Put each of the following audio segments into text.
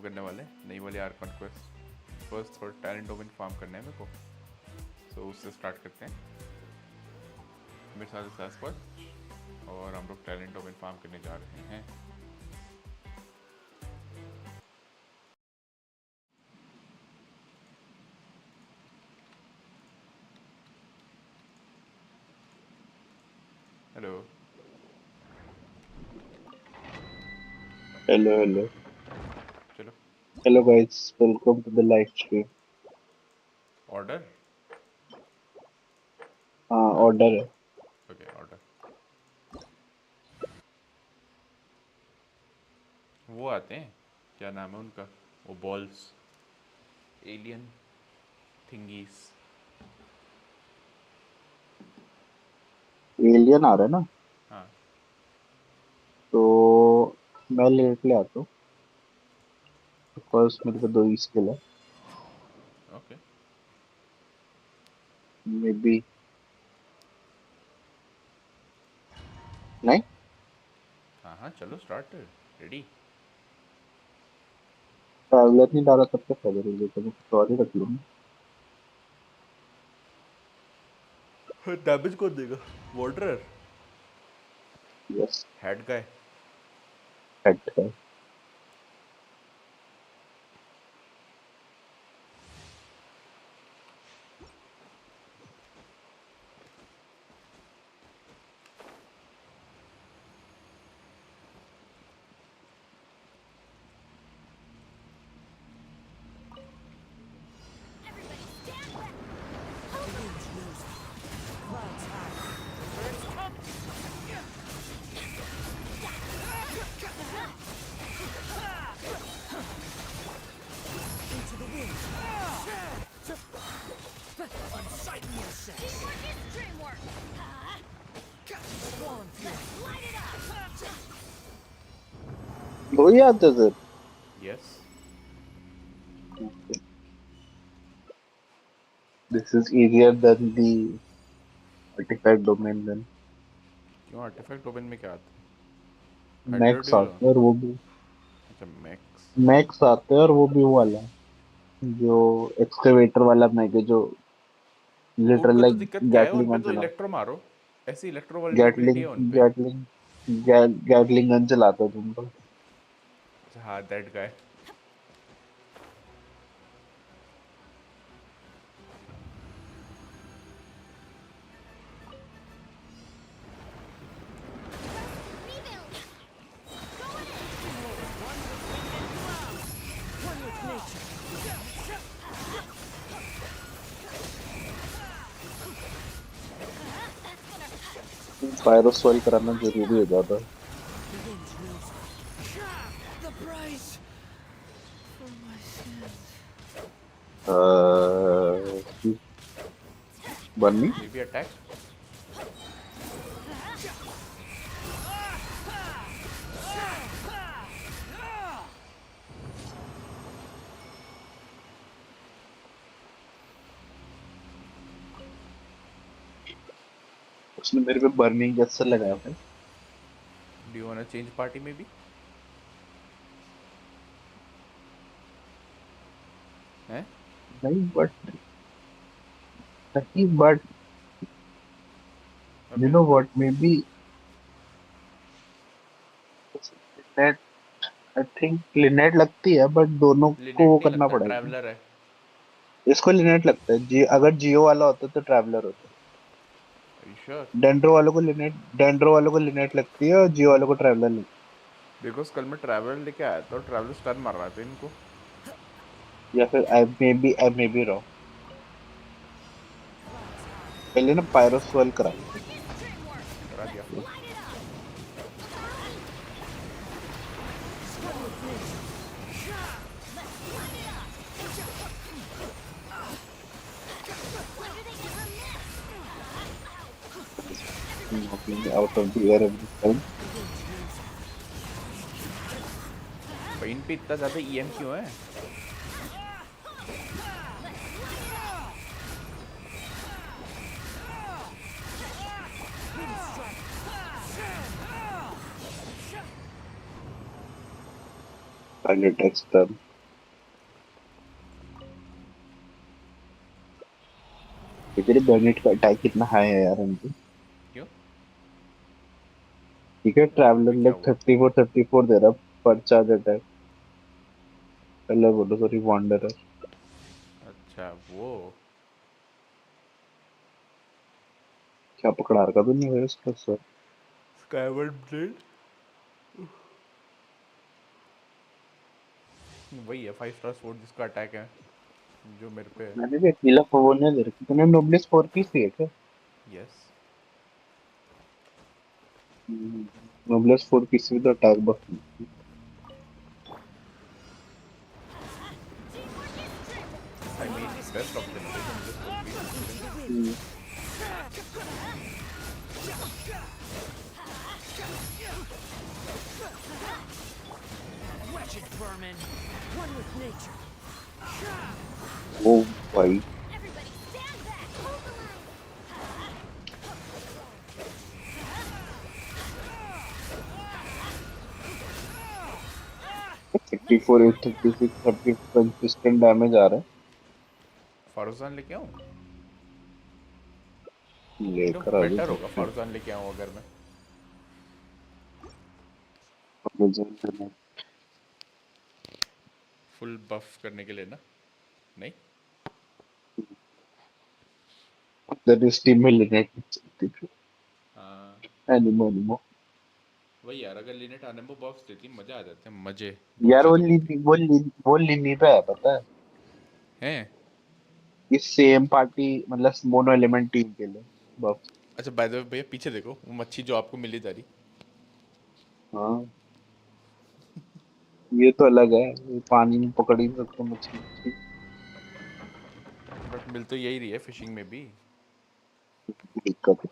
करने वाले हैं, नई वाली आर्कन क्वेस्ट। फर्स्ट थोड़ा टैलेंट डोमेन फार्म करना है मेरे को, सो उससे स्टार्ट करते हैं। मेरे साथ सास पर और हम लोग टैलेंट डोमेन फार्म करने जा रहे हैं। Hello Hello, hello. चलो। Hello guys, welcome to the live stream. Order हाँ ऑर्डर है। Okay, order. वो आते हैं, क्या नाम है उनका, वो बॉल्स, एलियन थिंगीस। एलियन आ रहा है ना, हाँ तो मैं लेट ले आता हूँ बिकॉज मेरे पे 2 ही स्किल है। ओके। मे बी नहीं, हाँ हाँ चलो स्टार्ट, रेडी। ट्रैवलर नहीं डाला तब तक फायदा नहीं लेता, मैं कुछ और ही रख लूंगा। डैमेज कौन देगा? Wanderer, yes, head guy. Head है। दो ही आते हैं sir. Yes. This is easier than the artifact domain then. क्यों, आर्टिफैक्ट डोमेन में क्या आता है? हाइड्रो मैक्स ड्यूलो। आते हैं और वो भी अच्छा मैक्स। मैक्स आते हैं, और वो भी वो वाला जो एक्सकवेटर वाला मैग है, जो वो लिटरल उनका तो लाइक दिक्कत क्या है, उन गैटलिंग पे गन तो चला, इलेक्ट्रो मारो, ऐसी इलेक्ट्रो वल्नरेबिलिटी गैटलिंग है उन पे। गैटलिंग गैटलिंग गन चलाता है तुम तो। अच्छा हाँ, दैट गाय। पायरोसोल कराना जरूरी हो जाता है। बन्नी मे बी अटैक। उसने मेरे पे बर्निंग जैसा लगाया था। Do you want change party में भी? हैं? नहीं बट नहीं but you okay. Know what, may be Lynette, I think Lynette लगती है, बट दोनों को लिनेट वो नहीं करना लगता, पड़ेगा। ट्रैवलर है। इसको लिनेट लगता है जी, अगर जियो वाला होता तो ट्रैवलर होता। Are you sure? डेंड्रो वालों को लिनेट लगती है, और जियो वालों को ट्रैवलर लगती बिकॉज कल मैं ट्रैवलर लेके आया था और ट्रैवलर स्टन मार रहा था इनको। है। या फिर आई मे बी रॉन्ग। पहले ना पायरोसोल करा। करा दिया। Out of the air every time. इन पे इतना ज़्यादा ईएम क्यों है? Pilot X them. तेरे बर्नेट का अटैक कितना हाई है यार हमको। क्यों? ठीक है, ट्रैवलर अभी क्या लाइक हुआ? 34 दे रहा पर चार्ज अटैक। पहले बोलो सॉरी वॉन्डरर। अच्छा वो। क्या पकड़ा रखा तूने भाई उसका सर। Skyward blade. वही है 5 स्टार स्वॉर्ड जिसका अटैक है जो मेरे पे है। मैंने भी अकेला वो नहीं दे रखी तूने, नोबलेस 4 पीस है क्या? यस। नोबलेस 4 पीस भी तो attack buff. I mean best option है भाई knowledge 4 piece since Wretched vermin! One with nature. वो भाई Everybody stand back! Hold the line! 34 836 30 consistent damage आ रहा फारूजान लेके आऊँ? है। यू नो लेकर आ बेटर होगा जाओ। फारूजान लेके आऊँ अगर मैं फुल बफ करने के लिए ना। नहीं। There is team में लिनेट हाँ। एनिमो। वही यार अगर लिनेट आनेम्बो बॉक्स देती मज़े आ जाते हैं मज़े। बहुत यार वो ज़्यादा होती लिनी वो लिनी पे है पता है। हैं। इस सेम पार्टी मतलब मोनो एलिमेंट टीम के लिए बस। अच्छा बाय द वे भैया पीछे देखो वो मच्छी जो आपको मिली जा रही। हाँ ये तो अलग है, ये पानी में पकड़ ही नहीं सकते मछली मछली। बट मिल तो यही रही है फिशिंग में भी। दिक्कत है।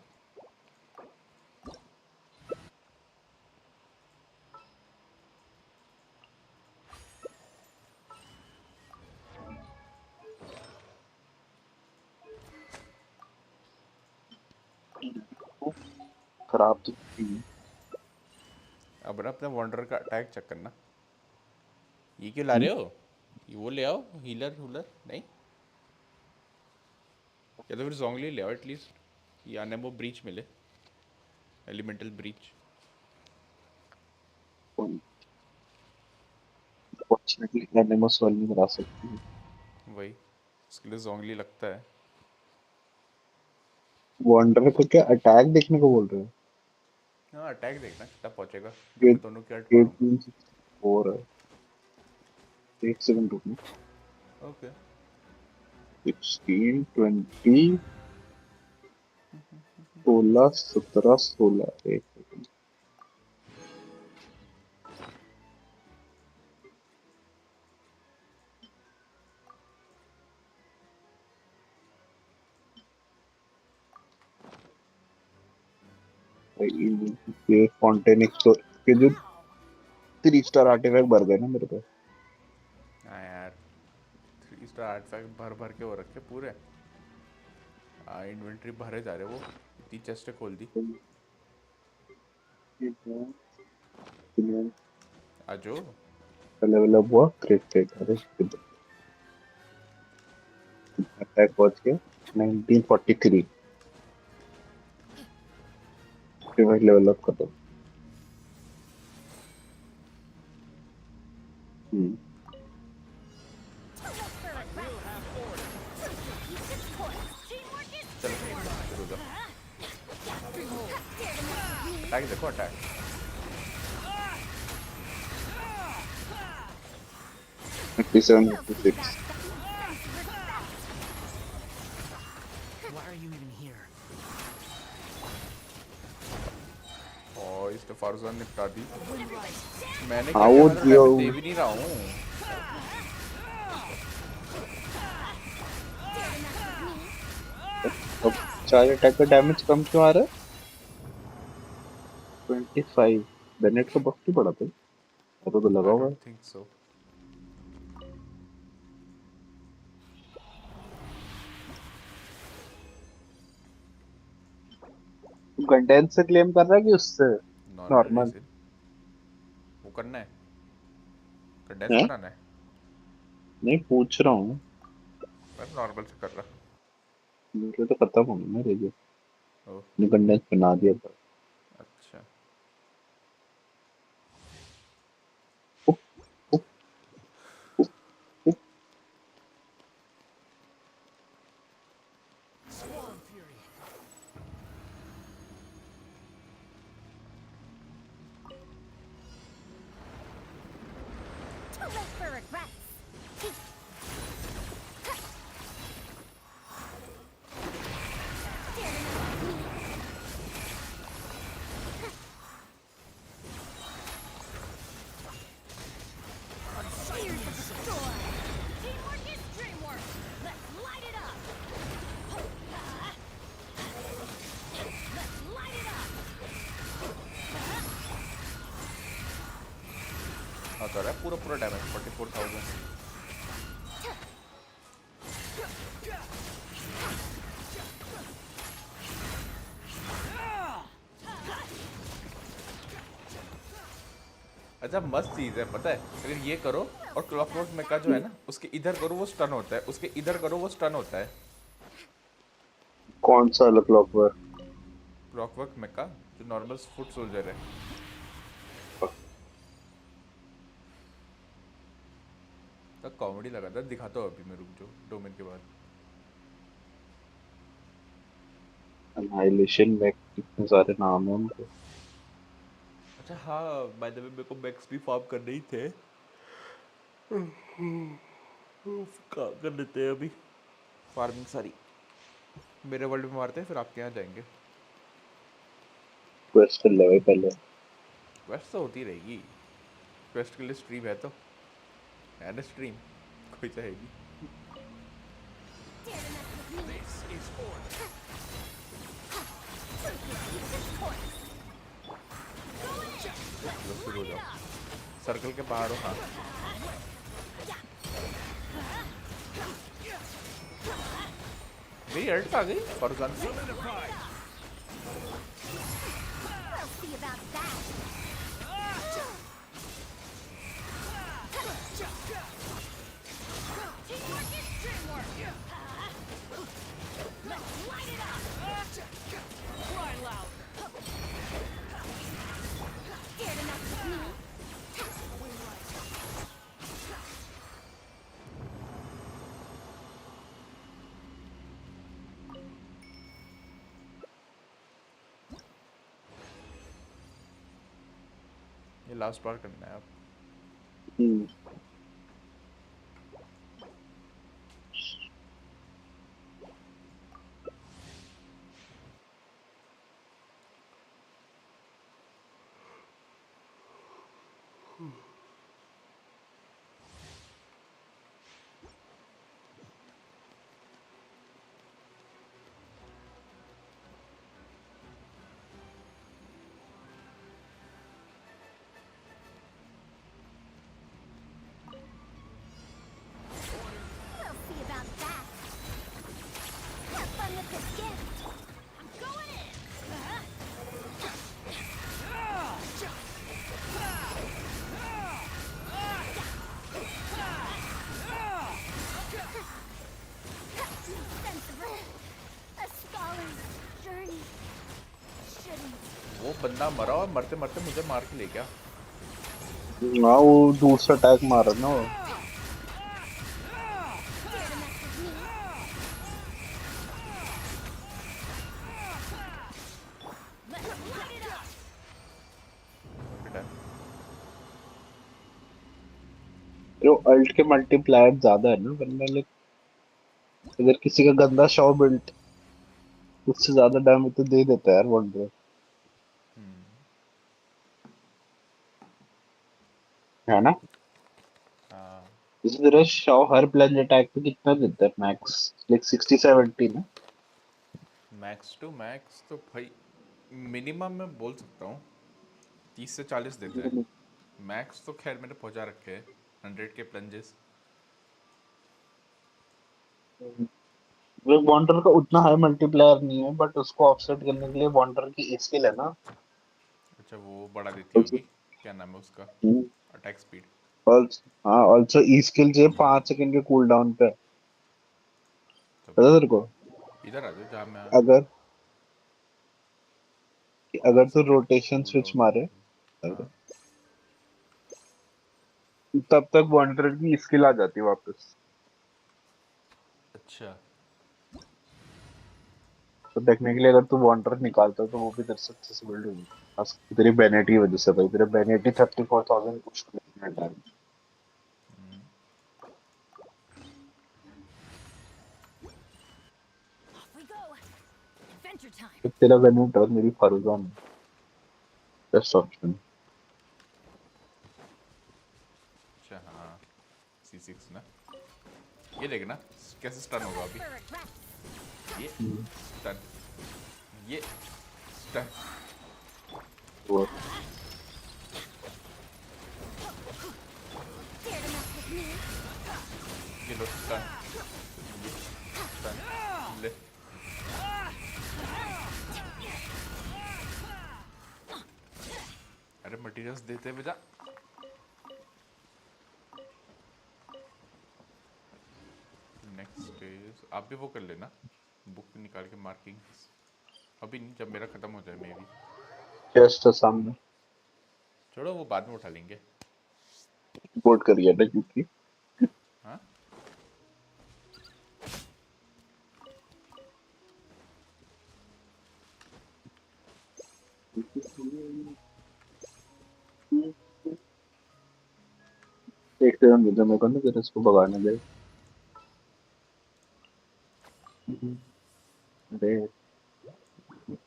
खराब तो थी। अब ना अपने वॉन्डर का अटैक चेक करना। ये क्यों ला हम्म, रहे हो? ये वो ले आओ हीलर हुलर नहीं। या तो फिर जोंगली ले आओ एटलीस्ट ये आनेम्बो ब्रीच मिले। Elemental breach. अनफॉर्चुनेटली एनिमस वाली नहीं करा सकती। वही उसके लिए जोंगली लगता है। वॉन्डर को क्या अटैक देखने को बोल रहे हो? हाँ अटैक देखना कितना पहुंचेगा जब मैं एट दोनों की अल्ट मारूंगा। 1864 है। एक सेकंड रुकना। ओके। 16 20 16 17 16 एक सेकंड। ये फॉन्टेनिक के जो 3 स्टार आर्टिफैक्ट भर गए ना मेरे पे। हाँ यार 3 स्टार आर्टिफैक्ट भर भर के हो रखे पूरे। इन्वेंट्री भरे जा रहे वो इतनी चेस्ट खोल दी। आजो। लेवल अप हुआ क्रिट अरे अटैक पहुंच गया 1943। फिर लेवल अप कर दो। हम्म, चलो शुरू हो जाओ। अटैक देखो attack. 57 56। Why are you even here? और इसने फारूजान निपटा दी। मैंने हाँ क्या किया वो मैं तो दिया डैमेज दे भी नहीं रहा हूँ। अब चार्ज अटैक का डैमेज कम क्यों आ रहा है? 25 बेनेट का बफ क्यों पड़ा था? तो लगा आई होगा। Don't think so. कंटेंट से क्लेम कर रहा है कि उससे नॉर्मल नॉर्मल जैसे वो करना है कंडेंस है? कराना है। नहीं पूछ रहा हूँ। मैं नॉर्मल से कर रहा। मेरे तो खत्म हो गया ना रेडियो। ओह कंडेंस बना दिया था। अच्छा। उप, उप, उप, उप। Too late for regrets. Dare to mess with me. Spears of the storm. Teamwork is dreamwork. Let's light it up. Let's light it up. हाँ तो रहा है पूरा पूरा डैमेज 44,000। अच्छा मस्त चीज़ है पता है, अगर ये करो और क्लॉकवर्क मेका जो है ना उसके इधर करो वो स्टन होता है, उसके इधर करो वो स्टन होता है। कौन सा अलग क्लॉकवर्क? क्लॉकवर्क मेका जो नॉर्मल फुट सोल्जर है। तो कॉमेडी लगा था, दिखाता हूँ अभी मैं, रुक जो 2 मिनट के बाद। एनाइलेशन में कितने सारे नाम हैं उनके। अच्छा हाँ, बाय द वे मेरे को मैक्स भी फॉर्म करने ही थे। काम कर लेते हैं अभी फार्मिंग सारी, मेरे वर्ल्ड में मारते हैं फिर आपके यहाँ जाएंगे। क्वेस्ट कर ले भाई पहले। क्वेस्ट तो होती रहेगी, क्वेस्ट के लिए स्ट्रीम है ना स्ट्रीम, कोई चाहेगी। Dare to mess with me. This is order. Keep this course. Going in. Low Let's शुरू हो light it जाओ, up. सर्कल के बाहर हो। हाँ मेरी अर्ट आ गई फॉरजान की। We'll see about that. Teamwork is dreamwork. Let's light it up. Cry loud. Dare to mess with me. ये लास्ट बार करना है अब। हम्म, We'll see about that. Have fun with this gift. I'm going in. Sense of a scholar's journey. Shouldn't. वो बंदा मरा और मरते मरते मुझे मार के ले गया। हाँ वो दूर से अटैक मारा ना वो। Dare to mess with me. Let's light it up. बेटा जो अल्ट के मल्टीप्लायर ज्यादा है ना, वरना लाइक अगर किसी का गंदा शॉ बिल्ट उससे ज्यादा डैमेज तो दे देता है यार वंडर, है ना? हाँ इसी तरह शॉ हर प्लेंज अटैक पे कितना देता है मैक्स, लाइक 60-70 ना। मैक्स टू मैक्स तो भाई मिनिमम मैं बोल सकता हूँ 30 से 40 देता है। मैक्स तो खैर मैंने पहुंचा रखे हैं 100 के प्लंजेस। वो वंडर का उतना हाई मल्टीप्लायर नहीं है, बट उसको ऑफसेट करने के लिए वंडर की स्किल है ना। अच्छा वो बढ़ा देती होगी, क्या नाम है उसका, अटैक स्पीड। ऑल्सो हाँ, ऑल्सो ई स्किल जो 5 सेकंड के कूल डाउन पे है, तो पता भाई तेरे को? इधर आ जाओ जहाँ मैं अगर अगर तू second rotation cool switch down मारे हाँ तब तक वॉन्डरर की स्किल आ जाती है वापस। अच्छा तो टेक्निकली अगर तू वॉन्डरर निकालता है तो वो भी तेरे से अच्छे से बिल्ड होगी। खास तेरी बेनेटी की वजह से भाई, तेरे बेनेटी 34,000 कुछ मिनट है। Off we go. Adventure time. तो तेरा बेनेट और मेरी फारूजान बेस्ट ऑप्शन। अच्छा हाँ C6 ना ये देख ना कैसे स्टन होगा अभी Spirit rest. ये स्टन ये स्टन वो Dare to mess with me? ये लो स्टन ये स्टन ले अरे मटेरियल्स देते बेटा नेक्स्ट इज आप भी वो कर लेना बुक निकाल के मार्किंग अभी नहीं जब मेरा ख़त्म हो जाए मे भी चेस्ट है सामने। छोड़ो वो बाद में उठा लेंगे रिपोर्ट करिए ना क्योंकि हाँ देखते हैं मुझे मेरे को ना तेरे इसको भगाने दे। अरे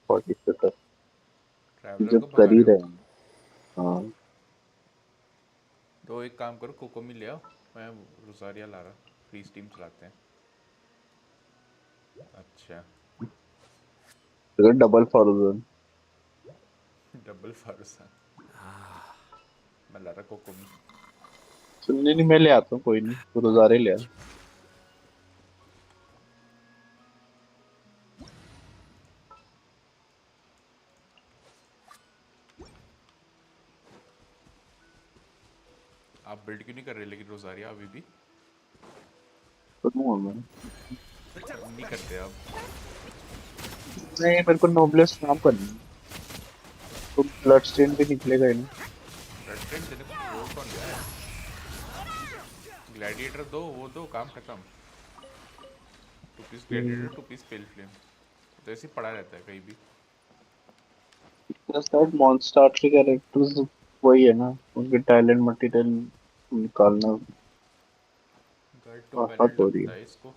40 तक ट्रैवलर जब को भगा कर ही रहे हो रहे हैं। हाँ तो एक काम करो कोकोमी ले आओ मैं रोजारिया ला रहा फ्री स्टीम चलाते हैं अच्छा तो डबल फॉरवर्ड डबल फारूसा मैं ला रहा कोकोमी सुनने नहीं, मैं ले आता हूँ, कोई नहीं, तो रोजारे ले आ। आप बिल्ड क्यों नहीं कर रहे लेकिन रोजारिया अभी भी तो दूंगा मैं। नहीं करते अब नहीं, मेरे को नोबलेस काम करनी है। तो ब्लड स्टेन भी निकलेगा ही ना। ब्लड ट्रेन देने को बोल कौन गया है ग्लैडिएटर दो वो दो काम खत्म 2 पीस ग्लैडिएटर 2 पीस पेल फ्लेम तो ऐसे ही पड़ा रहता है कहीं भी दैट मॉन्स्टर के कैरेक्टर्स वही है ना, उनके टैलेंट मटेरियल निकालना गाइड टू आफत बैनर हो रही है। लगता है इसको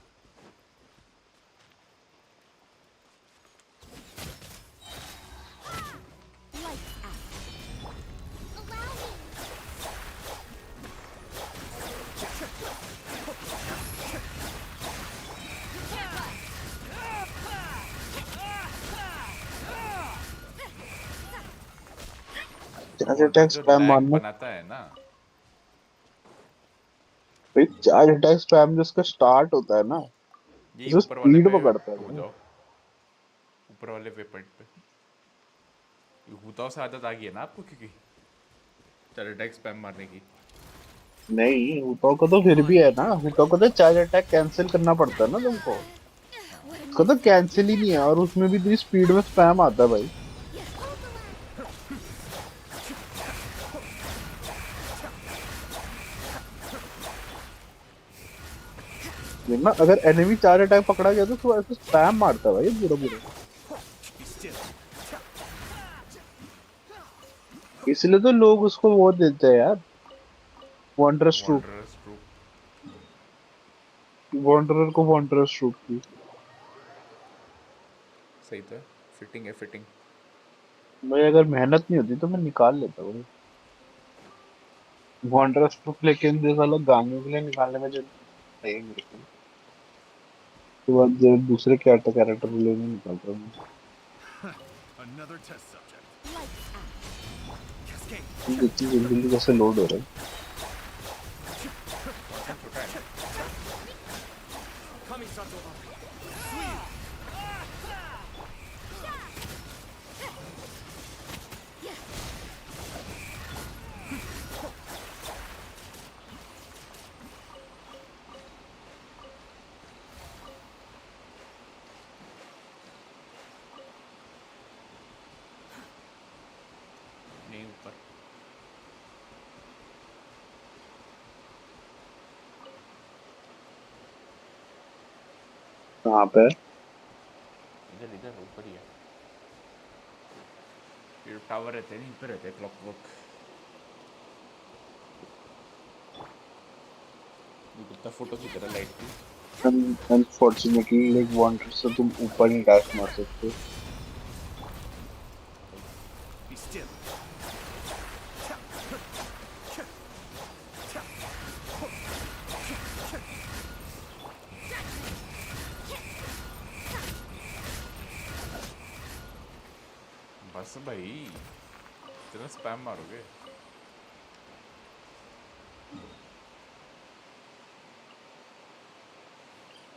Lights out. Allow me. Charge wonder attack जो स्पैम लैग मारना। बनाता है ना भाई चार्ज अटैक स्पैम जिसका स्टार्ट होता है ना, यही जो ऊपर वाले स्पीड पे पकड़ता है हो ना। जाओ ऊपर वाले वेपन पे ये हुताओ से आदत आ गई है ना आपको क्योंकि चल अटैक स्पैम मारने की नहीं, हुतो को तो फिर भी है ना, हुतो को तो चार्ज अटैक कैंसिल करना पड़ता है ना तुमको। What a उसका तो mistake. कैंसिल ही नहीं है, और उसमें भी तेरी स्पीड में स्पैम आता है भाई। Hold the line. ये ना, अगर एनिमी चार्ज अटैक पकड़ा गया तो ऐसे स्पैम मारता है भाई बुरा बुरा। इसलिए तो लोग उसको वो देते हैं यार, वॉन्डरस ट्रूप। वॉन्डरस ट्रूप वॉन्डरर को वॉन्डरस ट्रूप की। सही तो है फिटिंग है फिटिंग भाई अगर मेहनत नहीं होती तो मैं निकाल लेता भाई वॉन्डरस ट्रूप, लेकिन जो साला गानों के लिए निकालने में जो सही मेरे को, उसके बाद जो दूसरे कैरेक्टर के लिए नहीं निकालता हूँ। Another test subject. Lights out. Cascade. इतनी जल्दी कैसे लोड हो रहा है। कौन सा छोटा है Kamisato. यहीं ऊपर। कहाँ पे? इधर इधर ऊपर ही है। ये टावर रहते हैं, यहीं पे रहते हैं क्लॉक वर्क। ये कितना फोटो की तरह लाइट की। अनफॉर्चुनेटली लाइक वांटर से तुम ऊपर नहीं डैश मार सकते। Be still. बस भाई, इतना स्पैम मारोगे?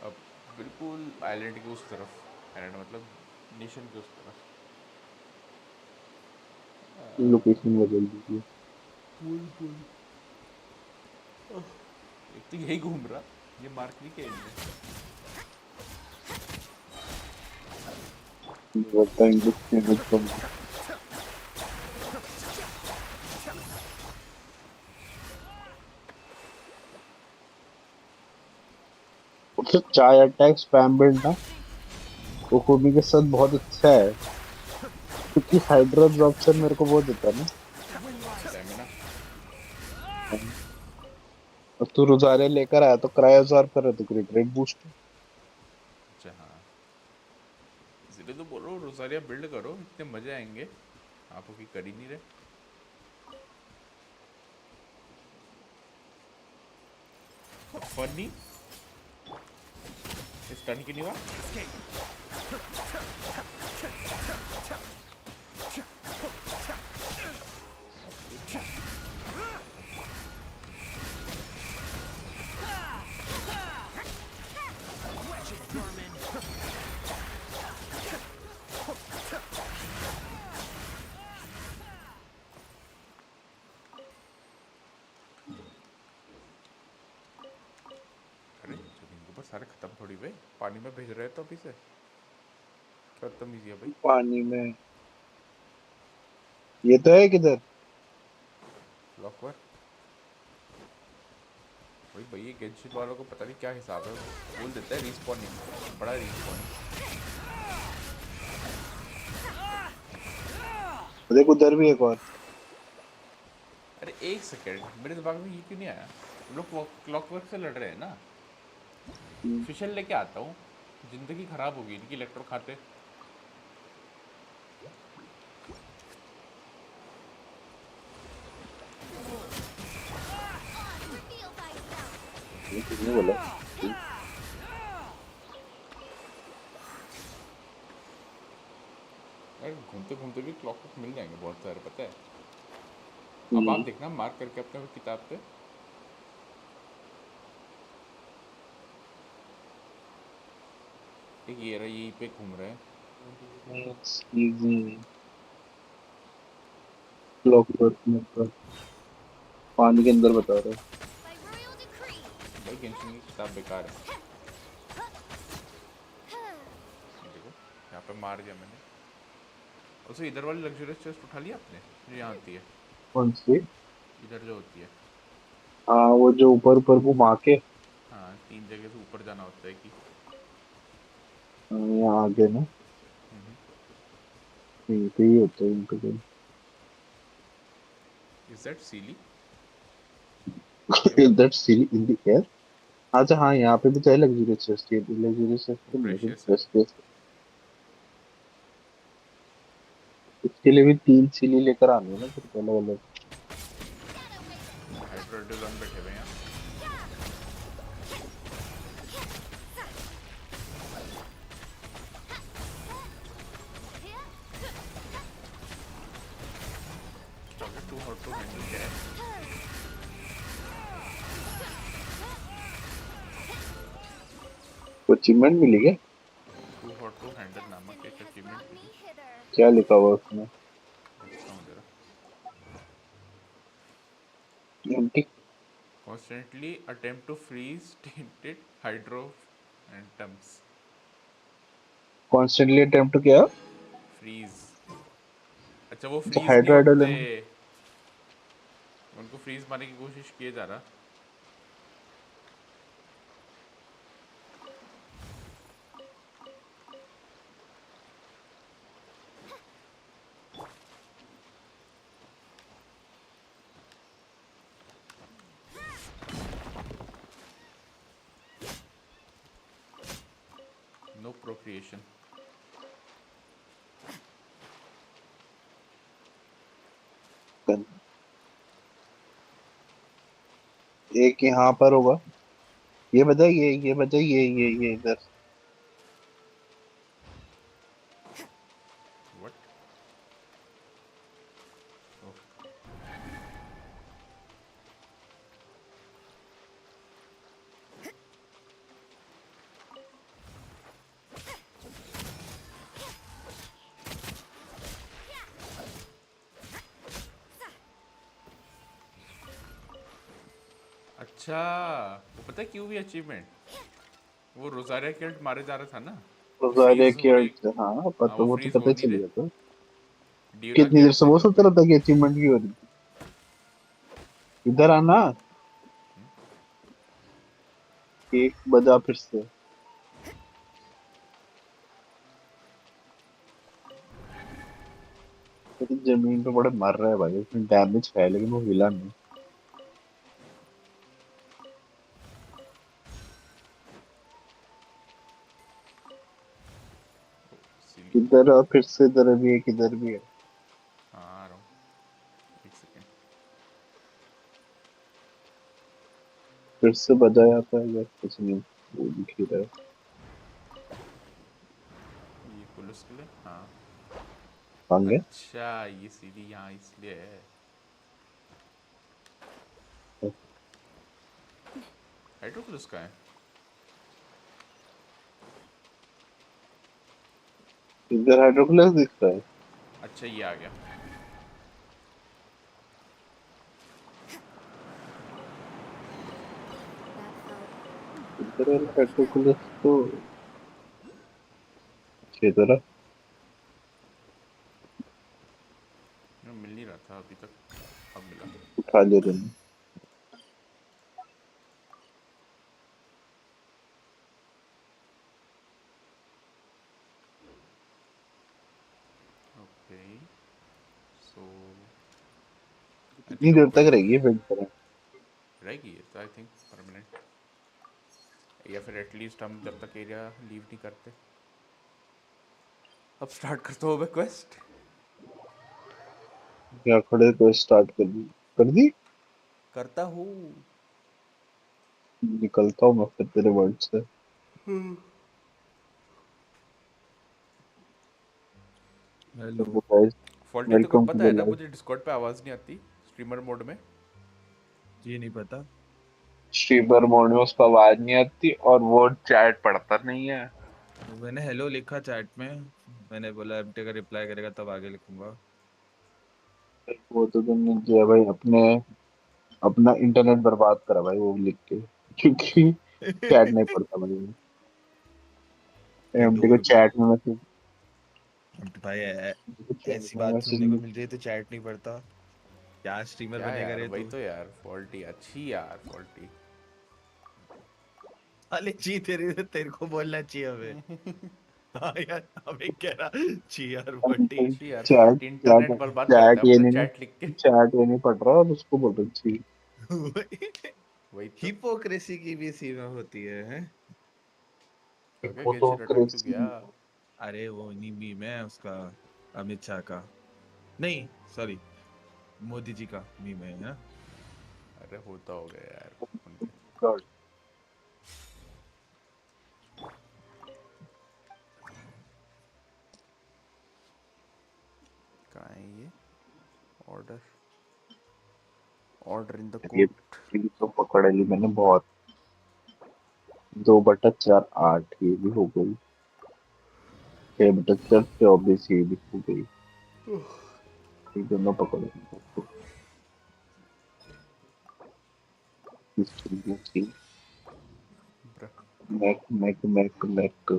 अब बिल्कुल आइलैंड की उस तरफ, आइलैंड मतलब नेशन के उस तरफ। लोकेशन बदल दीजिए। पुल पुल एक तो यही घूम रहा, ये मार्क नहीं किया इनने। बताएंगे फेमस कम। तो चाय अटैक स्पैम बिल्ड ना वो कोबी के साथ बहुत अच्छा है क्योंकि हाइड्रा एब्जॉर्प्शन मेरे को बहुत देता है ना। स्टैमिना। और तू रोजारिया लेकर आया तो क्रायोजॉर कर रहे तो क्रिट रेट बूस्ट। अच्छा हाँ, इसलिए तो बोल रहा हूँ रोसारिया बिल्ड करो, इतने मजे आएंगे। आप लोग कर ही नहीं रहे। फनी स्टन की नहीं हुआ। अरे जमीन के ऊपर सारे खत्म थोड़ी हुए, पानी में भेज रहे तो अभी से। क्या तमीज है भाई। पानी में ये तो है किधर। लॉकवर भाई भाई, ये गेंशिन वालों को पता नहीं क्या हिसाब है, बोल देता है रिस्पॉनिंग, बड़ा रिस्पॉनिंग। देख उधर भी एक और। अरे एक सेकेंड, मेरे दिमाग में ये क्यों नहीं आया, हम लोग क्लॉकवर्क से लड़ रहे हैं ना। फिशल लेके आता हूँ, जिंदगी खराब होगी इनकी इलेक्ट्रो खाते। Reveal thyself. ये किसने बोला? यार घूमते घूमते भी क्लॉकवर्क मिल जाएंगे बहुत सारे, पता है। अब आप हम्म, देखना मार्क करके अपने किताब पे। एक ये रहा, यहीं पे घूम रहे हैं। इजी क्लॉकवर्क में पर पानी के अंदर बता रहा है। By royal decree. भाई गेंशिन की किताब बेकार है। ये देखो, यहाँ पे मार दिया मैंने उसे। इधर वाली लग्जरियस चेस्ट उठा लिया आपने, जो यहाँ आती है, कौन सी? इधर जो होती है। हाँ वो जो ऊपर ऊपर घुमा के। हाँ, 3 जगह से ऊपर जाना होता है कि। यहाँ आगे ना यहीं पे ही होता है इनका कहीं। Is that silly? Is that still in the air? अच्छा हाँ यहाँ पे भी तो है लग्जरियस चेस्ट। ये लग्जरियस चेस्ट वो तो नहीं है प्रेशियस है। प्रेस्टियस। इसके लिए भी 3 सीली लेकर आनी है ना फिर अलग अलग। हाइड्रोडोजन बैठे हुए हैं यहाँ। टू हॉट टू हैंडल क्या है? कुछ अचीवमेंट मिली क्या? टू हॉट टू हैंडल नामक Destiny एक has अचीवमेंट brought me मिली। hither. क्या लिखा हुआ उसमें? देखता हूँ जरा। Empty. Constantly attempt to freeze tainted hydro constantly attempt किया। फ्रीज अच्छा वो अच्छा फ्रीज नहीं हाइड्रो होते, लेना। उनको फ्रीज मारने की कोशिश किए जा रहा। No procreation. एक यहाँ पर होगा। ये बताइए, ये बताइए, ये इधर। व्हाट? अच्छा वो पता है क्यों भी अचीवमेंट, वो रोजारिया किल्ट मारे जा रहा था ना, तो वो सारे फ्रीज हो रही। के हाँ, हाँ पता, वो वो तो फ्रीज पता हो ही नहीं चल रहे, गया था। ड्यूरा कितनी देर किल्ट से से वो चल सोच रहे। रहा था कि अचीवमेंट की हो रही थी। इधर आना। 1 बजा फिर से। तो जमीन पे बड़े मर रहा है भाई, उसमें डैमेज है लेकिन वो हिला नहीं। इसीलिए। इधर और फिर से इधर भी है, किधर भी है। हाँ आ रहा हूँ, एक सेकेंड। फिर से बजा जाता है या कुछ नहीं, वो दिख ही रहा है। ये पुलिस के लिए हाँ। मांगे। अच्छा ये सीढ़ी यहाँ इसलिए है। हाइड्रो पुलिस का है। इधर हाइड्रोक्लास दिख रहा है। अच्छा ये आ गया। That felt इधर वाला हाइड्रोक्लास तो अच्छी तरह मिल नहीं रहा था अभी तक, अब मिला। उठा ले रहे हैं। ओके सो आई कितनी थिंक अब देर तक रहेगी वेट करें। रहेगी ये तो, आई थिंक परमानेंट, या फिर एटलीस्ट हम जब तक एरिया लीव नहीं करते। अब स्टार्ट करता हूँ मैं क्वेस्ट। क्या खड़े को स्टार्ट कर दी, कर दी। करता हूँ। निकलता हूँ मैं फिर तेरे वर्ड से। हेलो। तो गाइस, फॉल्टी तेरे को वेलकम टू पता द है ना, लाइव। मुझे डिस्कॉर्ड पे आवाज़ नहीं आती स्ट्रीमर मोड में। ये नहीं पता। स्ट्रीमर मोड में उसको आवाज नहीं आती और वो चैट पढ़ता नहीं है। मैंने हेलो लिखा चैट में, मैंने बोला एमटी का रिप्लाई करेगा तब आगे लिखूंगा। वो तो तुमने किया भाई, अपने अपना इंटरनेट बर्बाद करा भाई वो लिख के, क्योंकि चैट नहीं पढ़ता भाई। एमटी को डोर चैट में मैसेज, एमटी भाई चैट ऐसी में बात सुनने को मैसेज। मिल रही है तो चैट नहीं पढ़ता, क्या स्ट्रीमर क्या बनेगा यार, रे वही तू। तो यार, फॉल्टी अच्छी यार फॉल्टी। अरे ची तेरे तेरे को बोलना चाहिए हमें। हाँ यार हमें कह रहा ची यार बटी। अच्छी यार चैट फॉल्टी चैट इंटरनेट बर्बाद करता चैट है ये अपना नहीं, चैट लिख के। चैट ये नहीं पढ़ रहा और उसको बोल रही थी। वही तो। हिपोक्रेसी की भी सीमा होती है? क्या हो गया, गेंशिन अटक क्यों गया? हिपोक्रेसी। अरे वो नहीं मीम है उसका, अमित शाह का, नहीं सॉरी मोदी जी का मीम है ना। अरे होता हो गया यार उनके। गॉड। कहाँ है ये ऑर्डर, ऑर्डर इन द ये कोर्ट। तो पकड़ ली मैंने बहुत। 2/4 8 ये भी हो गई। 6/4 24 ये भी हो गई। ये दोनों पकड़ ली। मैक मैक मैक मैक।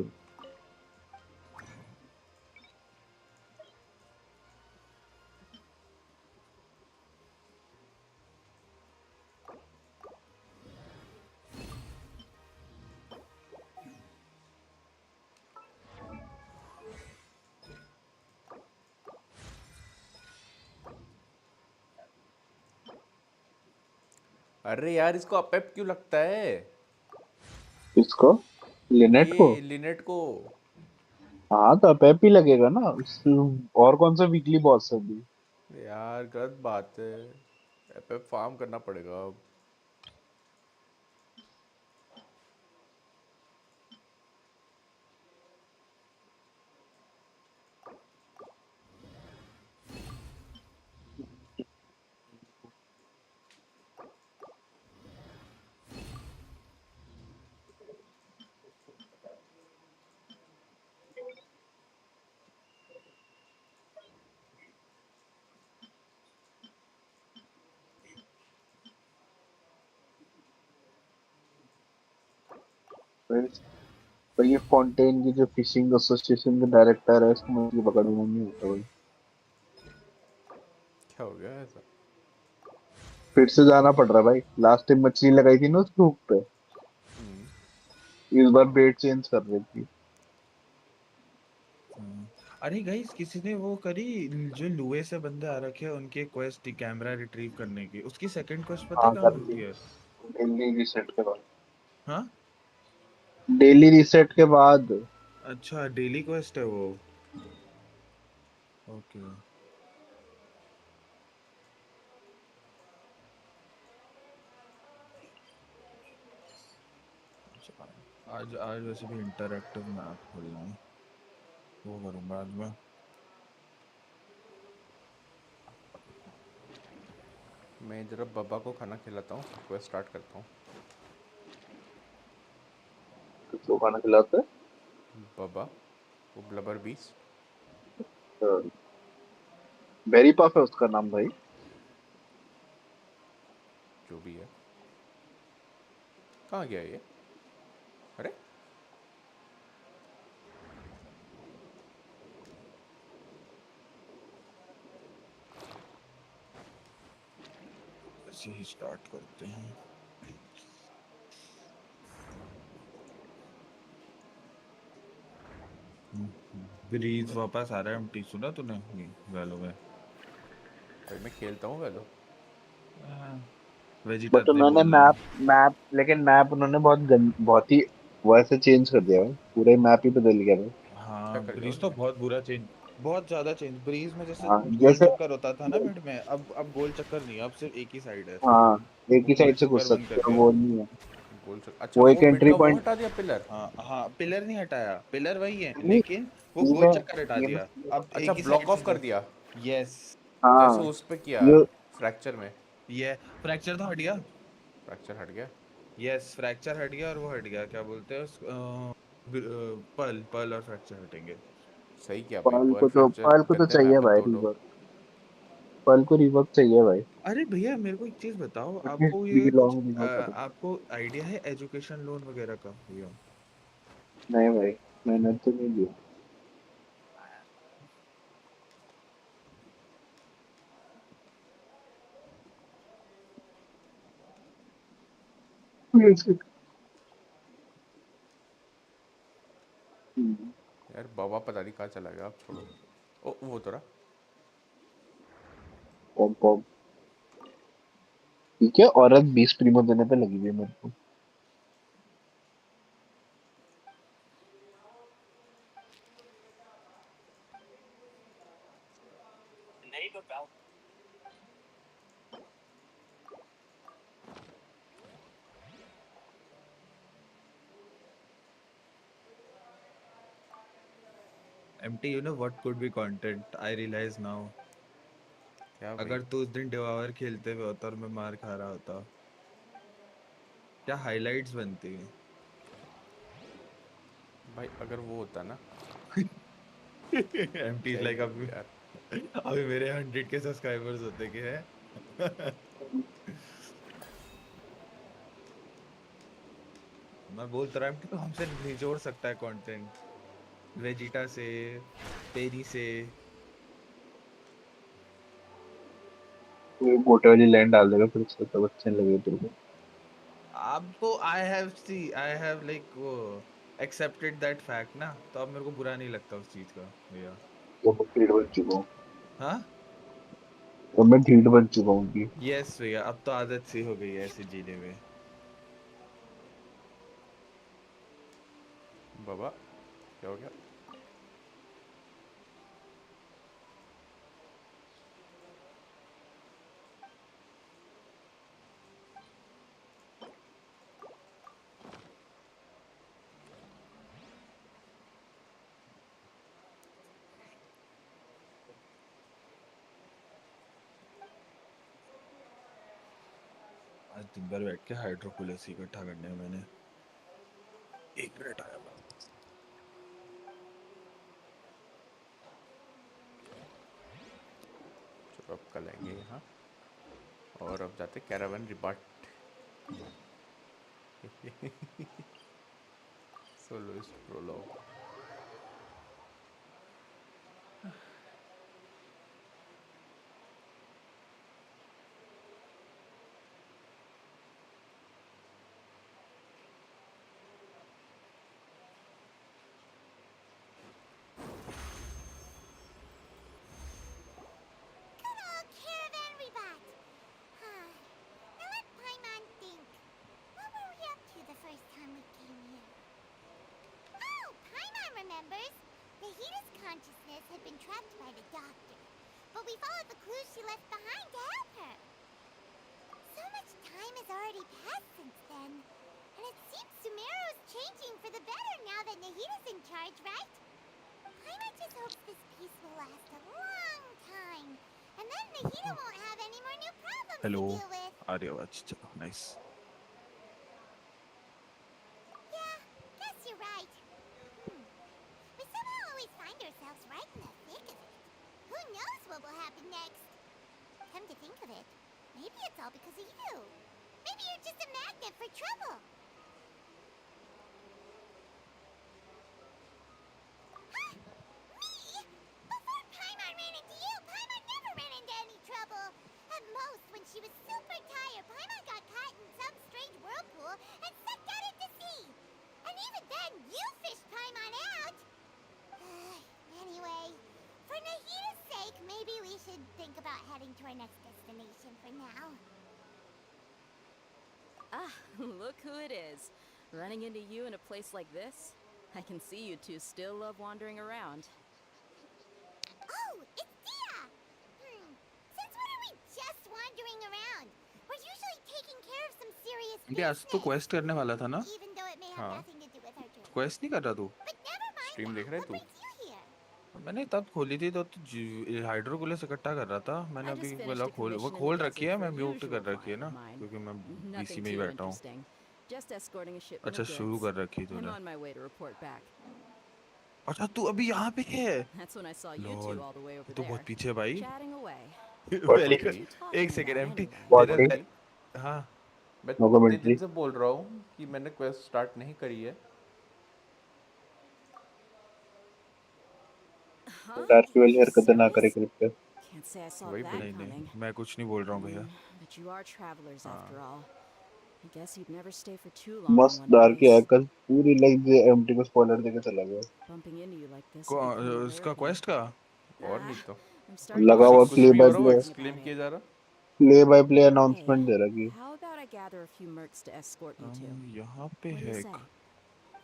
अरे यार इसको अपेप क्यों लगता है? इसको लिनेट को। ये लिनेट को। हाँ तो पेप ही लगेगा ना और कौन सा वीकली बॉस है अभी। यार गलत बात है, अपेप फार्म करना पड़ेगा अब। फिर पर ये फॉन्टेन की जो फिशिंग एसोसिएशन के डायरेक्टर है इसको मछली पकड़ने नहीं आता भाई। क्या हो गया ऐसा? फिर से जाना पड़ रहा है भाई, लास्ट टाइम मछली लगाई थी ना उसके हुक पे, इस बार बेट चेंज कर रही थी। हाँ। अरे गाइस किसी ने वो करी, जो लुए से बंदे आ रखे हैं उनके क्वेस्ट कैमरा रिट्रीव करने की, उसकी सेकंड क्वेस्ट पता है हाँ कहाँ कर ली, मिलती है? डेली रीसेट के बाद। हाँ, डेली रीसेट के बाद। अच्छा डेली क्वेस्ट है वो। ओके। अच्छा, आज आज वैसे भी इंटरैक्टिव मैप खोलना है, वो करूँगा आज मैं। मैं जरा बब्बा को खाना खिलाता हूँ, क्वेस्ट स्टार्ट करता हूँ। किसको खाना खिलाते बब्बा, वो ब्लबर बीस। हैं? बेरी पफ है उसका नाम भाई। जो भी है, कहाँ गया ये? अरे ऐसे ही स्टार्ट करते हैं। ब्रीज वापस आ रहा है एमटी, सुना तूने ये वैलो में? भाई मैं खेलता हूँ वैलो। वेजिटा बट ने उन्होंने बोल। मैप मैप लेकिन मैप उन्होंने बहुत ही वैसे चेंज कर दिया भाई, पूरा ही मैप ही बदल गया भाई। क्या हाँ कर दिया ब्रीज तो उन्होंने? बहुत बुरा चेंज, बहुत ज्यादा चेंज। ब्रीज में जैसे हाँ गोल जैसे, चक्कर होता था ना मिड में, अब गोल चक्कर नहीं है, अब सिर्फ एक ही साइड है। हाँ एक वो ही गोल साइड से चक्कर घुस बंद सकते कर हो दिया। वो नहीं है। गोल चल, अच्छा वो एक वो मिड एंट्री का वो पॉइंट। हटा दिया पिलर। हाँ हाँ, पिलर नहीं हटाया, पिलर वही है नहीं, लेकिन वो ये गोल में चक्कर हटा ये में दिया। अब अच्छा एक ही ब्लॉक साइड से ऑफ कर जा। दिया, यस। जैसे हाँ उस पे किया ये फ्रैक्चर में। ये फ्रैक्चर तो हट गया। फ्रैक्चर हट गया। यस फ्रैक्चर हट गया, और वो हट गया, क्या बोलते हैं पर्ल पर्ल और फ्रैक्चर हटेंगे। सही किया भाई, पर्ल फ्रैक्चर पर्ल को तो गंदे चाहिए मैप में भाई तोड़ लो। रिवर्क। पर्ल को रिवर्क चाहिए भाई। अरे भैया मेरे को एक चीज बताओ, आपको बी ये कुछ लॉन्ग रिवर्क करो। आपको आइडिया है एजुकेशन लोन वगैरह का भैया? नहीं भाई, मैंने तो नहीं दिया। हम्म, यार बाबा पता नहीं कहाँ चला गया, आप छोड़ो। ओ वो तो रहा। पॉम पॉम। ठीक है, औरत 20 प्रीमो देने पे लगी हुई है मेरे को। Empty you know what could be content, I realize now. क्या भाई? अगर तू उस दिन डिवावर खेलते हुए होता और मैं मार खा रहा होता, क्या हाइलाइट्स बनती है। भाई अगर वो होता ना। एमटी क्या ही लाइक बोलूँ अभी, यार। अभी मेरे 100 के सब्सक्राइबर्स होते कि है। मैं बोल तो रहा हूँ कि तो हमसे निचोड़ सकता है कंटेंट, वेजिटा से, पेरी से। वो मोटे वाली लाइन डाल देगा फिर उसको, तब अच्छे नहीं लगेगा तेरे को। आपको आई हैव लाइक वो एक्सेप्टेड दैट फैक्ट ना, तो अब मेरे को बुरा नहीं लगता उस चीज का भैया। वो मैं पेड़ बन चुका हूँ। हाँ तो मैं ढीठ बन चुका हूँ कि यस भैया, अब तो आदत सी हो गई है ऐसे जीने में। बाबा क्या हो गया? आज दिन भर बैठ के हाइड्रोकुलस इकट्ठा करने हैं मैंने। 1 मिनट आया मैं। चलो अब कल आएंगे यहाँ और अब जाते caravan ribat. Soloist prologue. Good old caravan rebat. Huh. Now let Paimon think. What were we up to the first time we came here? Oh, Paimon remembers. Nahita's consciousness had been trapped by the doctor, but we followed the clues she left behind to help her. So much time has already passed since then, and it seems Sumeru's changing for the better now that Nahita's in charge, right? Paimon just hopes this peace will last a long time, and then Nahita won't have any more new problems hello, to deal with. आ रही आवाज? चलो, nice. Yeah, guess you're right. We somehow always find ourselves right in the thick of it. Who knows what will happen next? Come to think of it, maybe it's all because of you. Maybe you're just a magnet for trouble. Huh? Me? Before Paimon ran into you, Paimon never ran into any trouble. At most, when she was super tired, Paimon got caught in some strange whirlpool and sucked out into sea. And even then, you fished Paimon out. Anyway, for Nahita's sake, maybe we should think about heading to our next destination for now. Ah, look who it is. Running into you in a place like this? I can see you two still love wandering around. Oh, it's Dia! Since when are we just wandering around? We're usually taking care of some serious aunty, आज तो business. Quest करने वाला था ना? Even though it may have हाँ। nothing to do with our journey. Quest नहीं कर रहा तू? But never mind stream that. देख रहे What तू? brings you here? मैंने तब खोली थी तो हाइड्रोकुलस इकट्ठा कर रहा था। मैंने I अभी just बोला finished a खोल, वो commission in खोल the रखी desert है, for मैं a म्यूट कर usual रखी है client ना, of mine. क्योंकि मैं बीसी Nothing में ही too बैठा हूँ। interesting. Just escorting a shipment अच्छा, of शुरू goods. कर रखी I'm तूने। on my way to report back. अच्छा, तू अभी यहाँ पे है? That's when I saw you lol, two all the way ये over तो बहुत there, पीछे है भाई। chatting away. Very What What were good. you एक talking second, about empty anyway? what तेरा day? हाँ, मैं No कितने दिन commentary. से बोल रहा हूँ कि मैंने क्वेस्ट स्टार्ट नहीं करी है। Huh? Dark Are Fuel you हरकतें ना करे serious? कृपया। Can't say I saw वही that बोल। नहीं नहीं, coming. मैं कुछ नहीं बोल रहा हूँ भैया। But you are travelers हाँ। after all. I guess you'd never stay for too long in मस्त one डार्क place. है कल पूरी लाइक एमटी को स्पॉइलर देके चला गया। Bumping into you like this will become a उसका rarity. क्वेस्ट का और नहीं तो I'm starting to लगा कुछ हुआ get कुछ प्ले नहीं बाय हो serious रहा, वो प्ले thinking एक्सक्लेम about किया it. जा रहा। प्ले Hey, अनाउंसमेंट दे रहा कि how about I gather a few mercs to escort you to? यहाँ पे What do है you एक, say?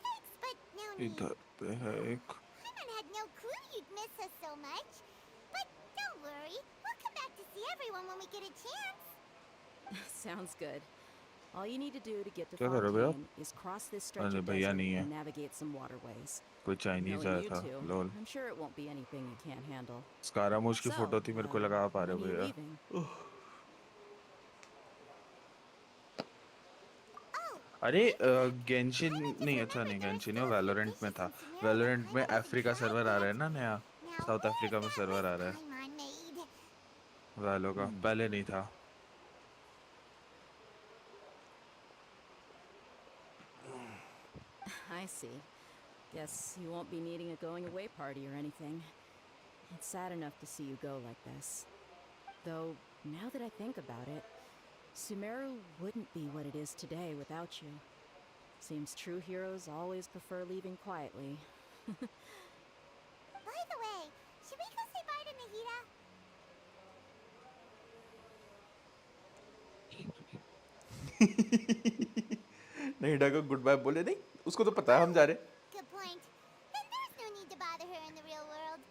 Thanks, but no need. इधर पे है एक। Paimon had no clue you'd miss us so much. But don't worry, we'll come back to see everyone when we get a chance. Sounds good. All you need to do to get to क्या कर रहे हो भैया? Fontaine is cross this stretch अरे of भैया desert नहीं है, and navigate some waterways. कोई चाइनीज Knowing आया you था। two, lol, I'm sure it won't be anything you can't handle. स्कारामूश की So, फोटो थी, मेरे को लगा आप आ रहे when हो are you भैया। leaving? Oh, अरे wait a sec. Genshin Paimon just नहीं, अच्छा remembered नहीं, there are गेंशिन still नहीं, a few वैलोरेंट में dishes था। in Sumeru that वैलोरेंट में Paimon hasn't Africa tried server आ रहा है yet. ना नया, Now साउथ where's अफ्रीका में that सर्वर list आ रहा है Paimon made? वैलो का, पहले नहीं था। I see. Guess you won't be needing a going away party or anything. It's sad enough to see you go like this. Though, now that I think about it, Sumeru wouldn't be what it is today without you. Seems true heroes always prefer leaving quietly. By the way, should we go say bye to Nahita? नहीं डाको good bye बोले नहीं, उसको तो पता है हम जा रहे. Good point. Then there's no need to bother her in the real world.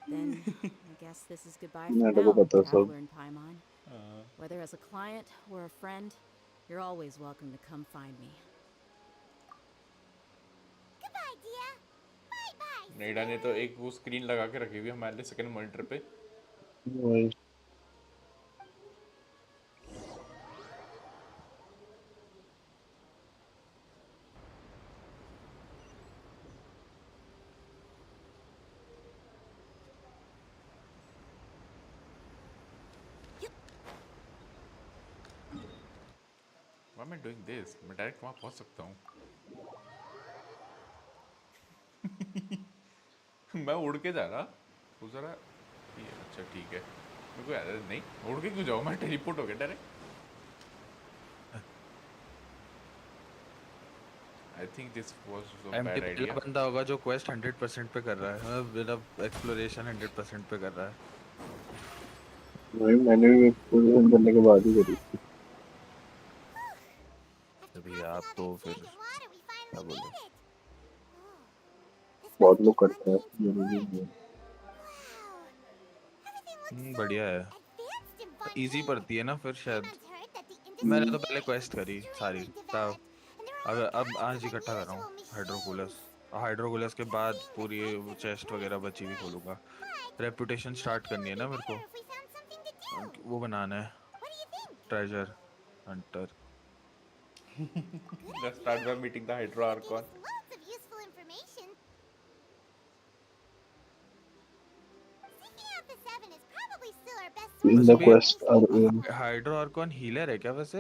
Then I guess this is goodbye for मेरे को now, पता सब. traveler in Paimon. हाँ. Whether as a client or a friend, you're always welcome to come find me. Goodbye, dear. Bye-bye. NEDA ने तो एक वो screen लगा के रखी हुई है हमारे लिए सेकंड मॉनिटर पे. वही. Why am I doing this? मैं डायरेक्ट वहाँ पहुँच सकता हूँ. मैं उड़ के जा रहा. तू जरा ये अच्छा ठीक है. मेरे को याद है नहीं उड़ के क्यों जाऊँ, मैं टेलीपोर्ट हो गया direct. I think this was a bad empty idea. पहला बंदा होगा जो क्वेस्ट 100% पे कर रहा है, मतलब एक्सप्लोरेशन 100% पे कर रहा है. वही मैंने भी एक्सप्लोरेशन करने के बाद ही करी थी. After अभी passing आप all तो that फिर dragon water, we क्या finally बोले. made it. Oh, this बहुत must लोग be करते हैं Fontaine's जरूरी port. नहीं है. Wow. Everything looks so बढ़िया है. advanced in easy Fontaine. पड़ती है ना फिर शायद. Paimon's heard that the मैंने industry तो पहले here क्वेस्ट is करी सारी extremely तब. developed, and there are all अब kinds आज of इकट्ठा कर रहा हूँ unusual हाइड्रोकुलस. machines. हाइड्रोकुलस के Just बाद seeing the पूरी sights as a चेस्ट वगैरह tourist is बची हुई nice, खोलूंगा. but reputation start maybe it करनी है would ना be मेरे को. better if we found something to do. वो बनाना है What do you think? Treasure Hunter. Good Let's start by idea. meeting the Hydro It gave Archon. us lots of useful information. Seeking out the seven is probably still our best source In वैसे the of भी quest are information at in. this point. Hydro archon healer है क्या वैसे.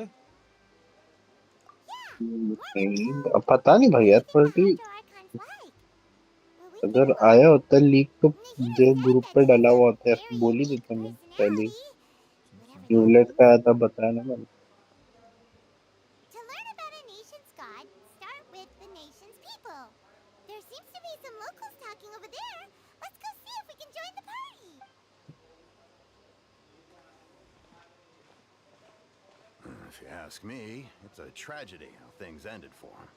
Yeah, more like नहीं two. अब पता नहीं भाई What do यार, you think the 30 Hydro Archon's like? Will we get अगर along? आया होता लीक तो Nahida जो said ग्रुप that पे he डला has हुआ a होता है very बोल ही unique देता मैं पहले. personality. Whatever that यूलेट means. का आया था बताया ना मैंने. To learn about a nation's god, start with the nation's people. There seems to be some locals talking over there. Let's go see if we can join the party. If you ask me, it's a tragedy how things ended for him.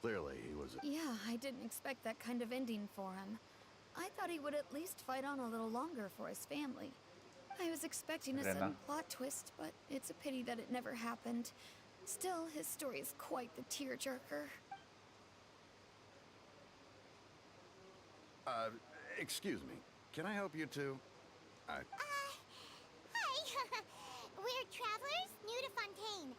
Clearly, he was. Yeah, I didn't expect that kind of ending for him. I thought he would at least fight on a little longer for his family. I was expecting a Rena. sudden plot twist, but it's a pity that it never happened. Still, his story is quite the tearjerker. Excuse me. Can I help you too? Hi. We're travelers new to Fontaine,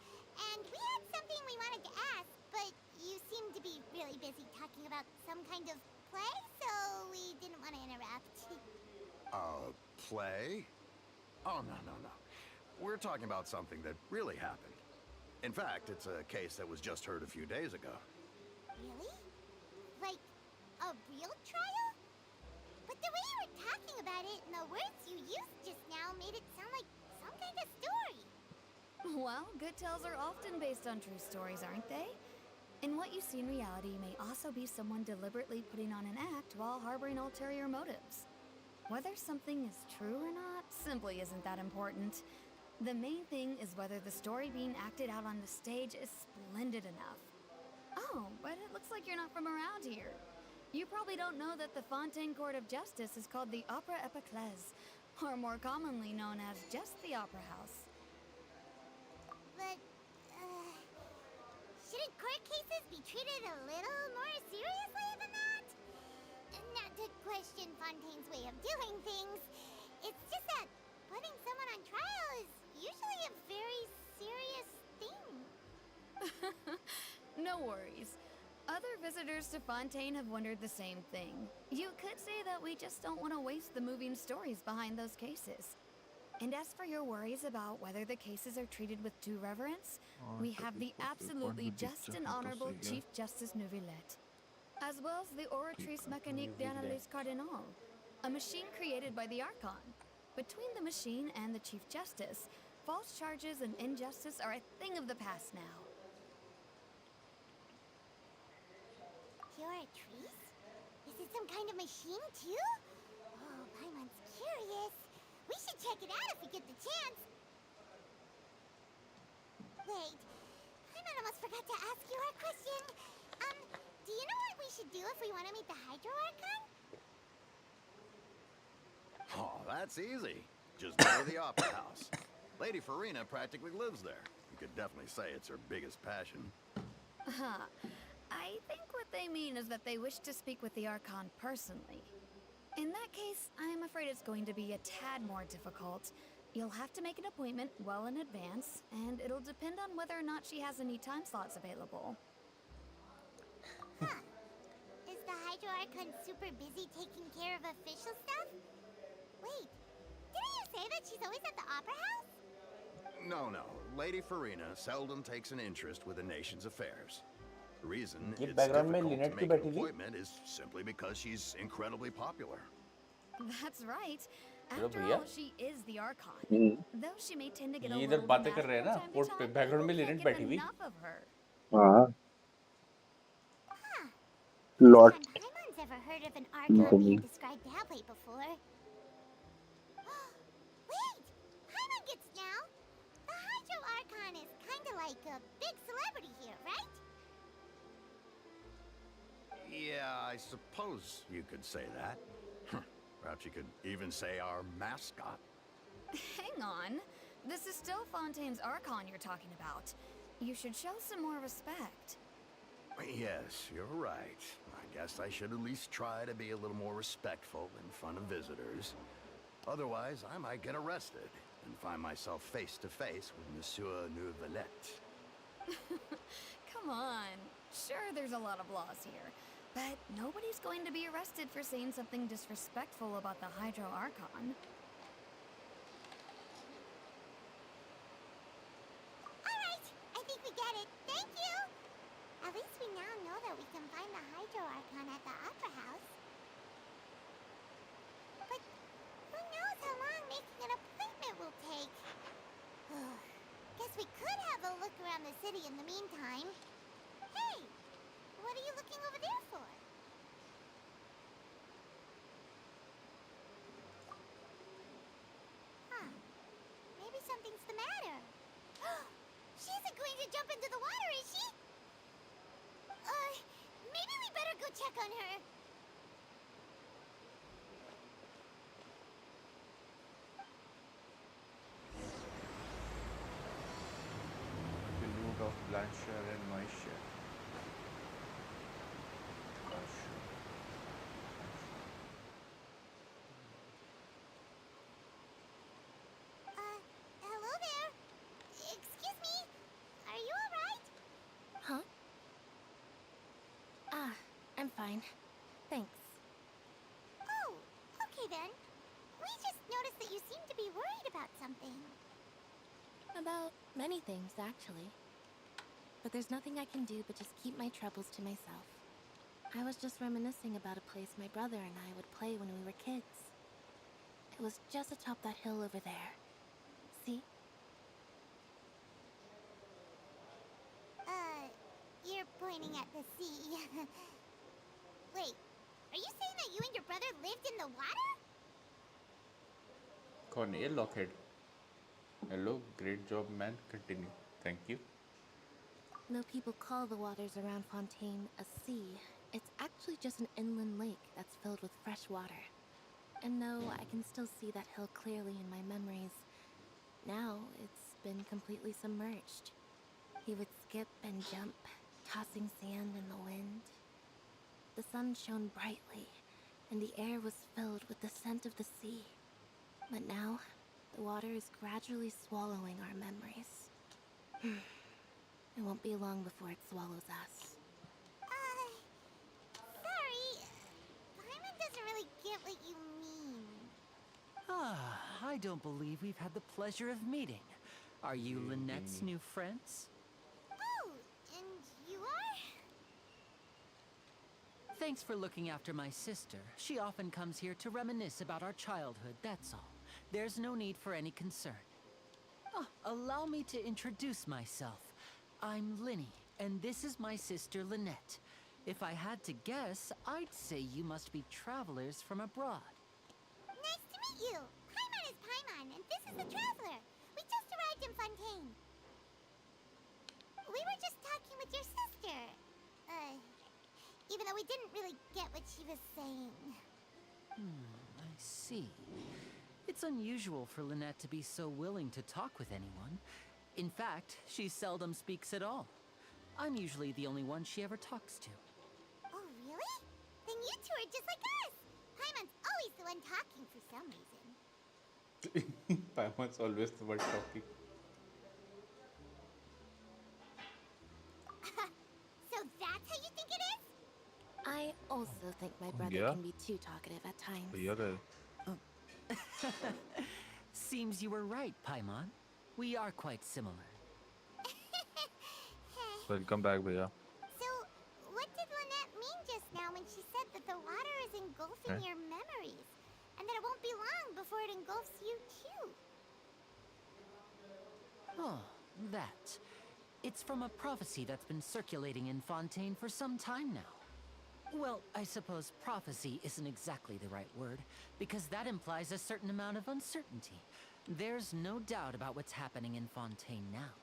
and we had something we wanted to ask, but you seem to be really busy talking about some kind of play, so we didn't want to interrupt. Play? Oh, no. We're talking about something that really happened. In fact, it's a case that was just heard a few days ago. Really? Like a real trial? But the way you were talking about it and the words you used just now made it sound like some kind of story. Well, good tales are often based on true stories, aren't they? And what you see in reality may also be someone deliberately putting on an act while harboring ulterior motives. Whether something is true or not simply isn't that important. The main thing is whether the story being acted out on the stage is splendid enough. Oh, but it looks like you're not from around here. You probably don't know that the Fontaine Court of Justice is called the Opera Epiclese, or more commonly known as just the Opera House. But, shouldn't court cases be treated a little more seriously than that? Not to question Fontaine's way of doing things. It's just that putting someone on trial is usually a very serious thing. No worries. Other visitors to Fontaine have wondered the same thing. You could say that we just don't want to waste the moving stories behind those cases. And as for your worries about whether the cases are treated with due reverence, we have the absolutely just and honorable Chief Justice Neuvillette, as well as the Oratrice Mécanique d'Analyse Cardinal, a machine created by the Archon. Between the machine and the Chief Justice, false charges and injustice are a thing of the past now. Oratrice? Is it some kind of machine too? Oh, Paimon's curious. We should check it out if we get the chance. Wait, almost forgot to ask you our question. Do you know what we should do if we want to meet the Hydro Archon? Oh, that's easy. Just go to the Opera House. Lady Farina practically lives there. You could definitely say it's her biggest passion. Huh. I think what they mean is that they wish to speak with the Archon personally. In that case, I'm afraid it's going to be a tad more difficult. You'll have to make an appointment well in advance, and it'll depend on whether or not she has any time slots available. Huh. Is the Hydro Archon super busy taking care of official stuff? Wait, didn't you say that she's always at the Opera House? No. Lady Farina seldom takes an interest with the nation's affairs. The reason ये it's background में difficult Lynette to क्यों make an बैठी थी? appointment is simply because she's incredibly popular. That's right. चलो After भैया। all, she is the Archon. Hmm, Though she may tend to get a ये little इधर बातें कर रहे हैं dramatic ना, from time पोर्ट to पे time, बैकग्राउंड में people लिनेट can't get बैठी हुई। enough of her. हाँ, Huh. lot First time Paimon's ever heard of an Archon incoming. being described that way before. Wait! Paimon gets now! The Hydro Archon is kinda like a big celebrity here, right? Yeah, I suppose you could say that. Perhaps you could even say our mascot. Hang on. This is still Fontaine's Archon you're talking about. You should show some more respect. Yes, you're right. I guess I should at least try to be a little more respectful in front of visitors. Otherwise, I might get arrested and find myself face to face with Monsieur Nouvelette. Come on. Sure, there's a lot of laws here, but nobody's going to be arrested for saying something disrespectful about the Hydro Archon. Alright, I think we get it. Thank you! At least we now know that we can find the Hydro Archon at the Opera House. But who knows how long making an appointment will take? Guess we could have a look around the city in the meantime. Hey! What are you looking over there for? Huh. Maybe something's the matter. She isn't going to jump into the water, is she? Maybe we better go check on her. The loot of Blanchard and Moisture. Hello there. Excuse me. Are you alright? Huh? Ah, I'm fine. Thanks. Oh, okay then. We just noticed that you seem to be worried about something. About many things, actually. But there's nothing I can do but just keep my troubles to myself. I was just reminiscing about a place my brother and I would play when we were kids. It was just atop that hill over there. See? You're pointing at the sea. Wait, are you saying that you and your brother lived in the water? कौन है ये Lockheed? Hello, great job, man. Continue. Thank you. Though people call the waters around Fontaine a sea, it's actually just an inland lake that's filled with fresh water. And though I can still see that hill clearly in my memories, now it's been completely submerged. He would skip and jump, tossing sand in the wind. The sun shone brightly, and the air was filled with the scent of the sea. But now, the water is gradually swallowing our memories. It won't be long before it swallows us. Sorry. Paimon doesn't really get what you mean. I don't believe we've had the pleasure of meeting. Are you Lynette's new friends? Oh, and you are? Thanks for looking after my sister. She often comes here to reminisce about our childhood, that's all. There's no need for any concern. Oh, allow me to introduce myself. I'm Lyney, and this is my sister Lynette. If I had to guess, I'd say you must be travelers from abroad. Nice to meet you. Paimon is Paimon, and this is the Traveler. We just arrived in Fontaine. We were just talking get what she was saying. I see. It's unusual for Lynette to be so willing to talk with anyone. In fact, she seldom speaks at all. I'm usually the only one she ever talks to. Oh, really? Then you two are just like us. Paimon's always the one talking for some reason. Paimon's always the one talking. So that's how you think it is? I also think my brother Yeah. can be too talkative at times. भैया गए. Seems you were right, Paimon. We are quite similar. Welcome back, भैया. So, what did Lynette mean just now when she said that the water is engulfing Eh? your memories? And that it won't be long before it engulfs you too? Oh, that. It's from a prophecy that's been circulating in Fontaine for some time now. Well, I suppose prophecy isn't exactly the right word, because that implies a certain amount of uncertainty. There's no doubt about what's happening in Fontaine now.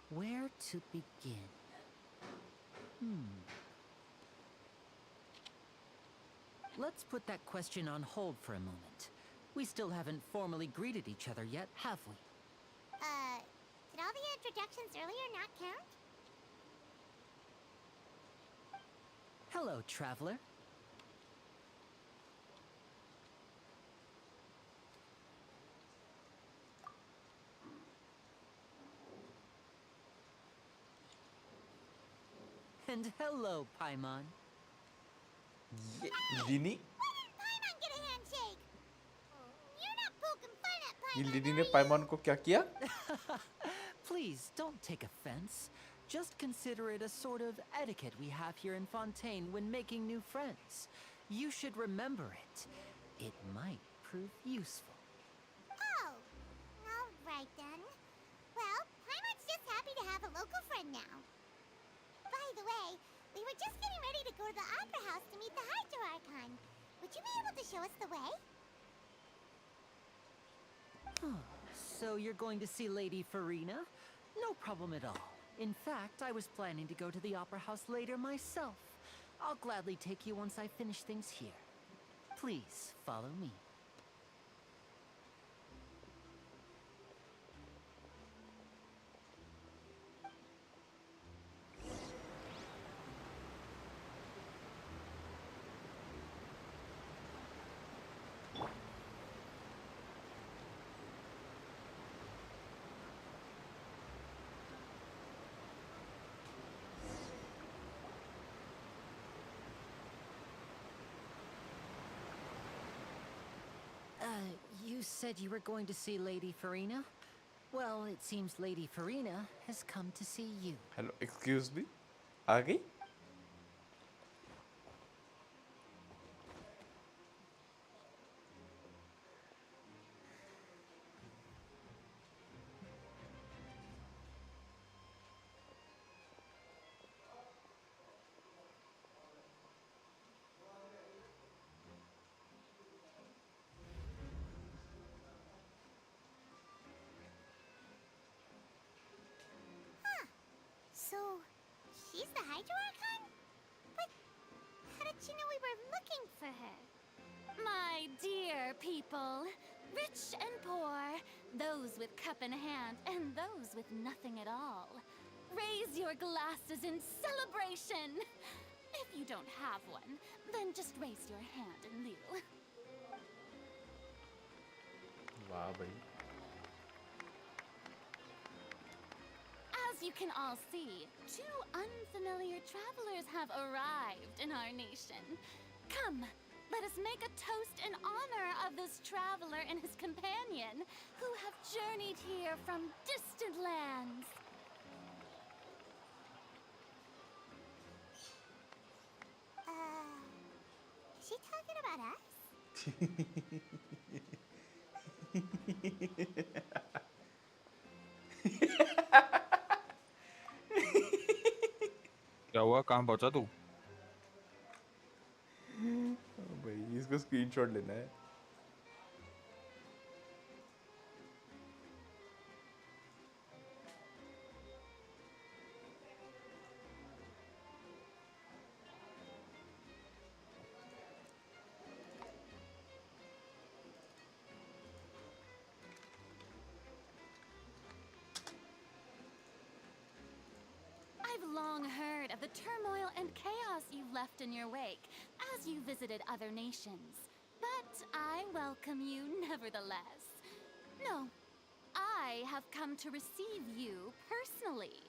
Where to begin? Let's put that question on hold for a moment. We still haven't formally greeted each other yet, have we? Did all the introductions earlier not count? Hello, traveler. And hello, Paimon. Lyney? Why didn't Paimon get a handshake? You're not poking fun at ये Paimon, Lyney are ने you? पाइमॉन को क्या किया? Please, don't take offense. Just consider it a sort of etiquette we have here in Fontaine when making new friends. You should remember it. It might prove useful. Oh, all right then. Well, Paimon's just happy to have a local friend now. By the way, we were just getting ready to go to the Opera House to meet the Hydro Archon. Would you be able to show us the way? So you're going to see Lady Farina? No problem at all. In fact, I was planning to go to the Opera House later myself. I'll gladly take you once I finish things here. Please, follow me. You said you were going to see Lady Farina? Well, it seems Lady Farina has come to see you. Hello, excuse me? आ गई? So, she's the Hydro Archon? But how did she know we were looking for her? My dear people, rich and poor, those with cup in hand and those with nothing at all, raise your glasses in celebration. If you don't have one, then just raise your hand in lieu. वाह भाई. As you can all see, two unfamiliar travelers have arrived in our nation. Come, let us make a toast in honor of this traveler and his companion who have journeyed here from distant lands. Is she talking about us? क्या हुआ? कहाँ पहुँचा तू? भाई इसको screenshot लेना है. the turmoil and chaos you've left in your wake as you visited other nations. But I welcome you nevertheless. No, I have come to receive you personally.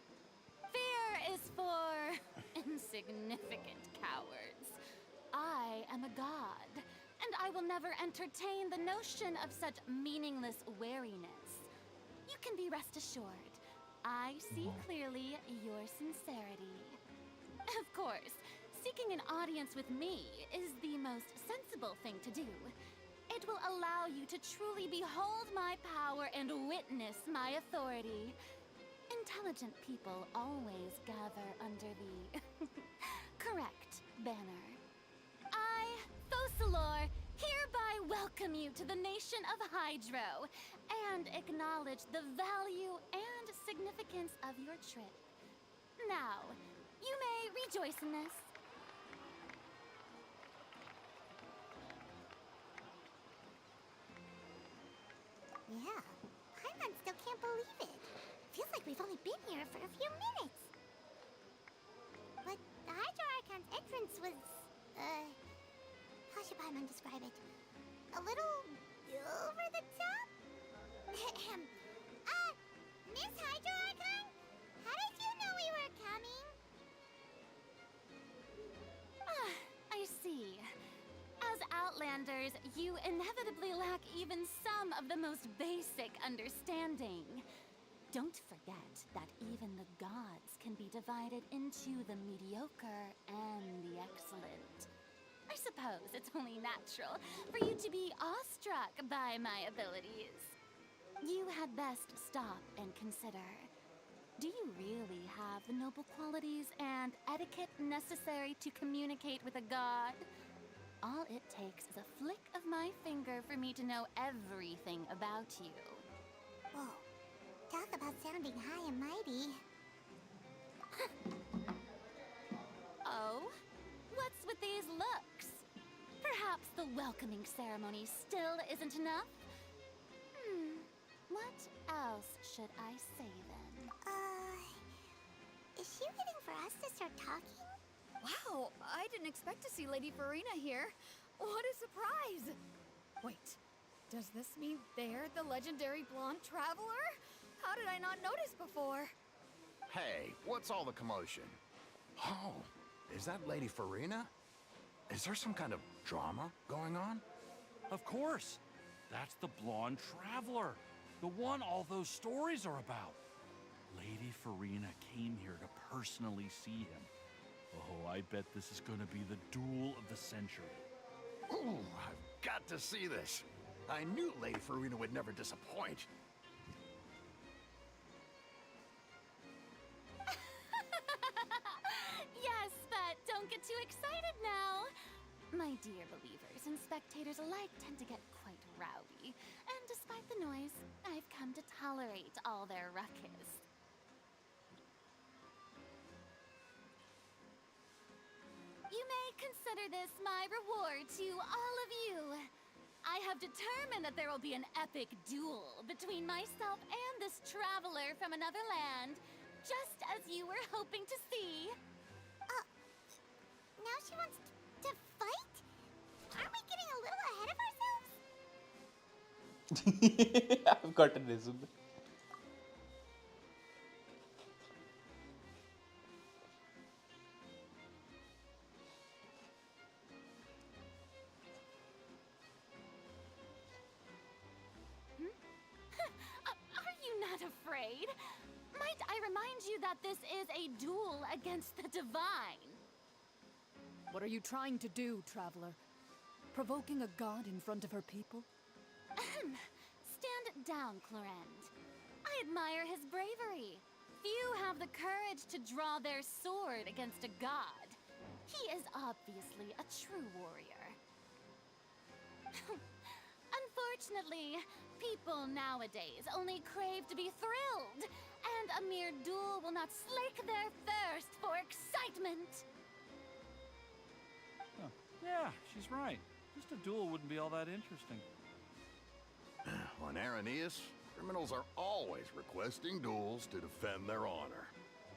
Fear is for insignificant cowards. I am a god, and I will never entertain the notion of such meaningless wariness. You can be rest assured, I see clearly your sincerity. Of course, seeking an audience with me is the most sensible thing to do. It will allow you to truly behold my power and witness my authority. Intelligent people always gather under the correct banner. I, Focalor, hereby welcome you to the nation of Hydro and acknowledge the value and significance of your trip. Now, you may rejoice in this. Yeah, Paimon still can't believe it. Feels like we've only been here for a few minutes. But the Hydro Archon's entrance was, how should Paimon describe it? A little over the top? Miss Hydro Archon? How did you know we were coming? Ah, I see. As Outlanders, you inevitably lack even some of the most basic understanding. Don't forget that even the gods can be divided into the mediocre and the excellent. I suppose it's only natural for you to be awestruck by my abilities. You had best stop and consider. Do you really have the noble qualities and etiquette necessary to communicate with a god? All it takes is a flick of my finger for me to know everything about you. Whoa, talk about sounding high and mighty. Oh? What's with these looks? Perhaps the welcoming ceremony still isn't enough? What else should I say then? Is she waiting for us to start talking? Wow, I didn't expect to see Lady Farina here. What a surprise! Wait, does this mean they're the legendary blonde traveler? How did I not notice before? Hey, what's all the commotion? Oh, is that Lady Farina? Is there some kind of drama going on? Of course. That's the blonde traveler. The one all those stories are about. Lady Farina came here to personally see him. Oh, I bet this is gonna be the duel of the century. Ooh, I've got to see this. I knew Lady Farina would never disappoint. Yes, but don't get too excited now. My dear believers and spectators alike tend to get quite rowdy, and despite the noise, I've come to tolerate all their ruckus. You may consider this my reward to all of you. I have determined that there will be an epic duel between myself and this traveler from another land, just as you were hoping to see. Now she wants to fight? Aren't we getting a little ahead of ourselves? I've got a resume. Are you not afraid? Might I remind you that this is a duel against the divine? What are you trying to do, traveler? Provoking a god in front of her people? Stand down, Clorend. I admire his bravery. Few have the courage to draw their sword against a god. He is obviously a true warrior. Unfortunately, people nowadays only crave to be thrilled, and a mere duel will not slake their thirst for excitement. Huh. Yeah, she's right. Just a duel wouldn't be all that interesting. On Araneus, criminals are always requesting duels to defend their honor.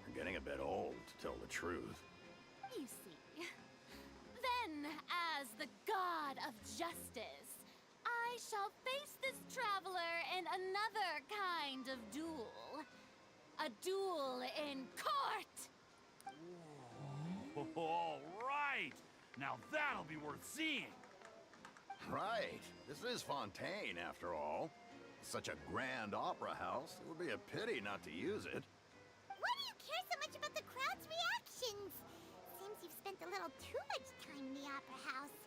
They're getting a bit old, to tell the truth. You see, then, as the god of justice, I shall face this traveler in another kind of duel. A duel in court! All right! Now that'll be worth seeing! Right. This is Fontaine, after all. Such a grand opera house, it would be a pity not to use it. Why do you care so much about the crowd's reactions? Seems you've spent a little too much time in the opera house.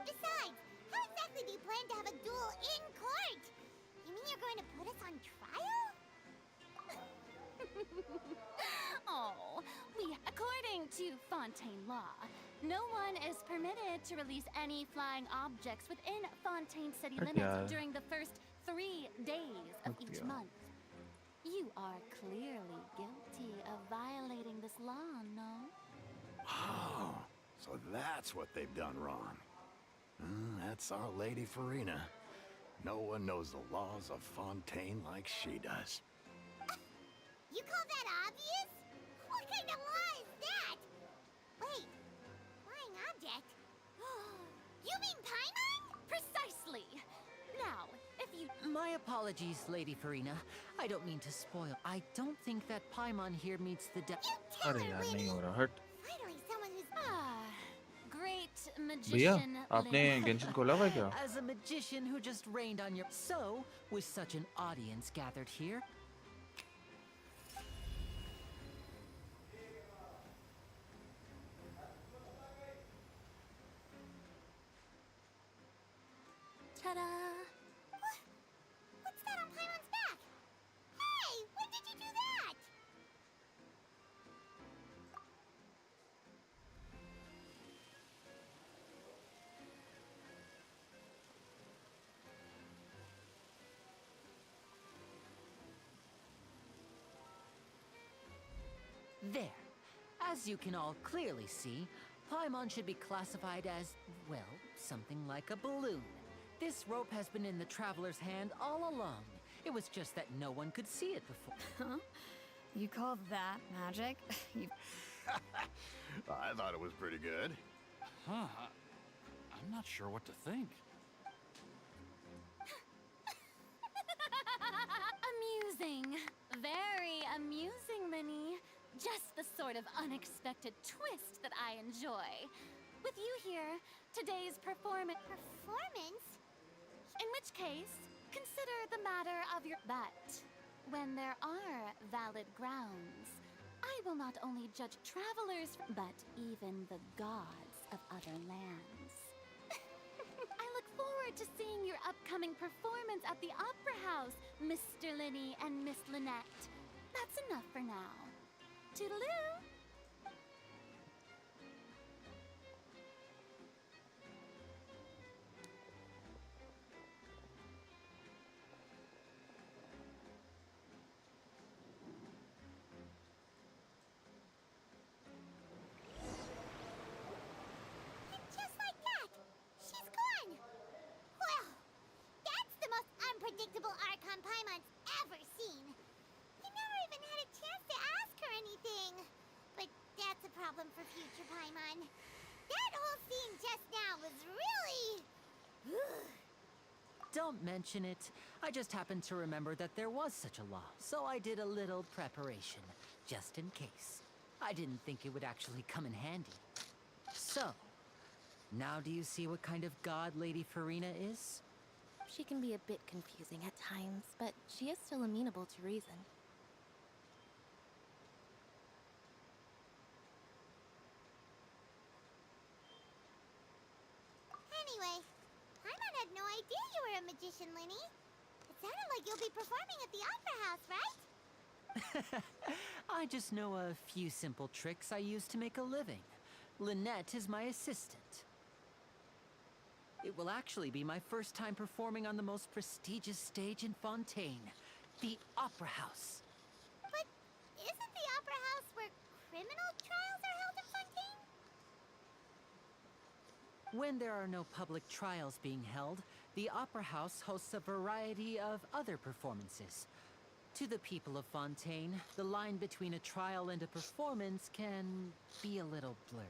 Besides, how exactly do you plan to have a duel in court? You mean you're going to put us on trial? Oh, according to Fontaine law, no one is permitted to release any flying objects within Fontaine city limits during the first 3 days of each month. You are clearly guilty of violating this law, no? Oh, so that's what they've done wrong. That's our Lady Farina. No one knows the laws of Fontaine like she does. You call that obvious? What kind of law is that? Wait, flying object? You mean Paimon? Precisely! Now, if you... My apologies, Lady Farina. I don't mean to spoil. I don't think that Paimon here meets the You tell अरे her, यार नहीं Lyney. हो रहा हट Finally, someone who's... great भैया magician आपने Lyney. Genshin खोला हुआ है क्या As a magician who just rained on your... So, with such an audience gathered here, Ta-da! What's that on Paimon's back? Hey, when did you do that? there. As you can all clearly see, Paimon should be classified as, well, something like a balloon. This rope has been in the traveler's hand all along. It was just that no one could see it before. Huh? You call that magic? You... I thought it was pretty good. Huh? I'm not sure what to think. Amusing. Very amusing, Lyney. Just the sort of unexpected twist that I enjoy. With you here, today's performance... Performance? In which case, consider the matter of your... But when there are valid grounds, I will not only judge travelers, but even the gods of other lands. I look forward to seeing your upcoming performance at the Opera House, Mr. Lyney and Miss Lynette. That's enough for now. Toodaloo! And just like that, she's gone. Well, that's the most unpredictable Archon Paimon's ever seen. You never even had a chance to ask her anything. But that's a problem for future Paimon. That whole scene just now was really... Don't mention it. I just happened to remember that there was such a law, so I did a little preparation, just in case. I didn't think it would actually come in handy. So, now do you see what kind of god Lady Farina is? She can be a bit confusing at times, but she is still amenable to reason. Anyway, Paimon had no idea you were a magician, Lyney. It sounded like you'll be performing at the Opera House, right? I just know a few simple tricks I use to make a living. Lynette is my assistant. It will actually be my first time performing on the most prestigious stage in Fontaine, the Opera House. But isn't the Opera House where criminal trials are held in Fontaine? When there are no public trials being held, the Opera House hosts a variety of other performances. To the people of Fontaine, the line between a trial and a performance can be a little blurred.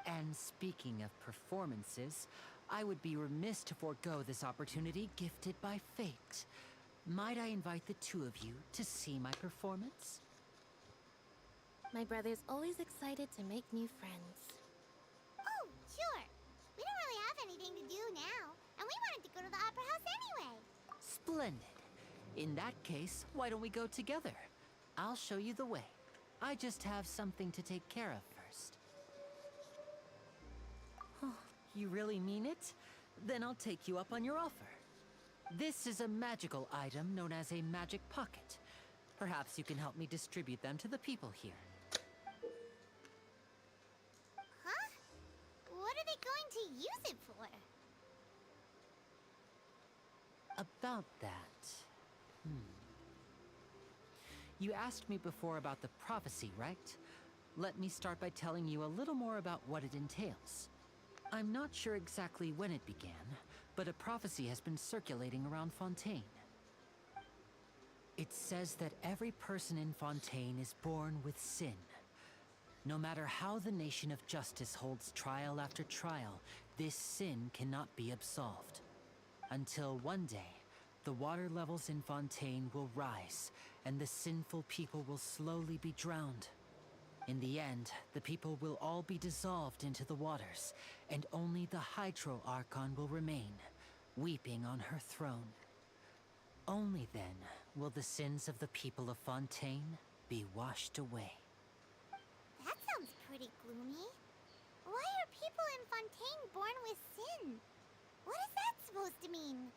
And speaking of performances, I would be remiss to forego this opportunity gifted by fate. Might I invite the two of you to see my performance? My brother's always excited to make new friends. Oh, sure. We don't really have anything to do now, and we wanted to go to the Opera House anyway. Splendid. In that case, why don't we go together? I'll show you the way. I just have something to take care of first. Oh, you really mean it? Then I'll take you up on your offer. This is a magical item known as a magic pocket. Perhaps you can help me distribute them to the people here. Huh? What are they going to use it for? About that... You asked me before about the prophecy, right? Let me start by telling you a little more about what it entails. I'm not sure exactly when it began, but a prophecy has been circulating around Fontaine. It says that every person in Fontaine is born with sin. No matter how the Nation of Justice holds trial after trial, this sin cannot be absolved. Until one day, the water levels in Fontaine will rise, and the sinful people will slowly be drowned. In the end, the people will all be dissolved into the waters, and only the Hydro Archon will remain, weeping on her throne. Only then will the sins of the people of Fontaine be washed away. That sounds pretty gloomy. Why are people in Fontaine born with sin? What is that supposed to mean?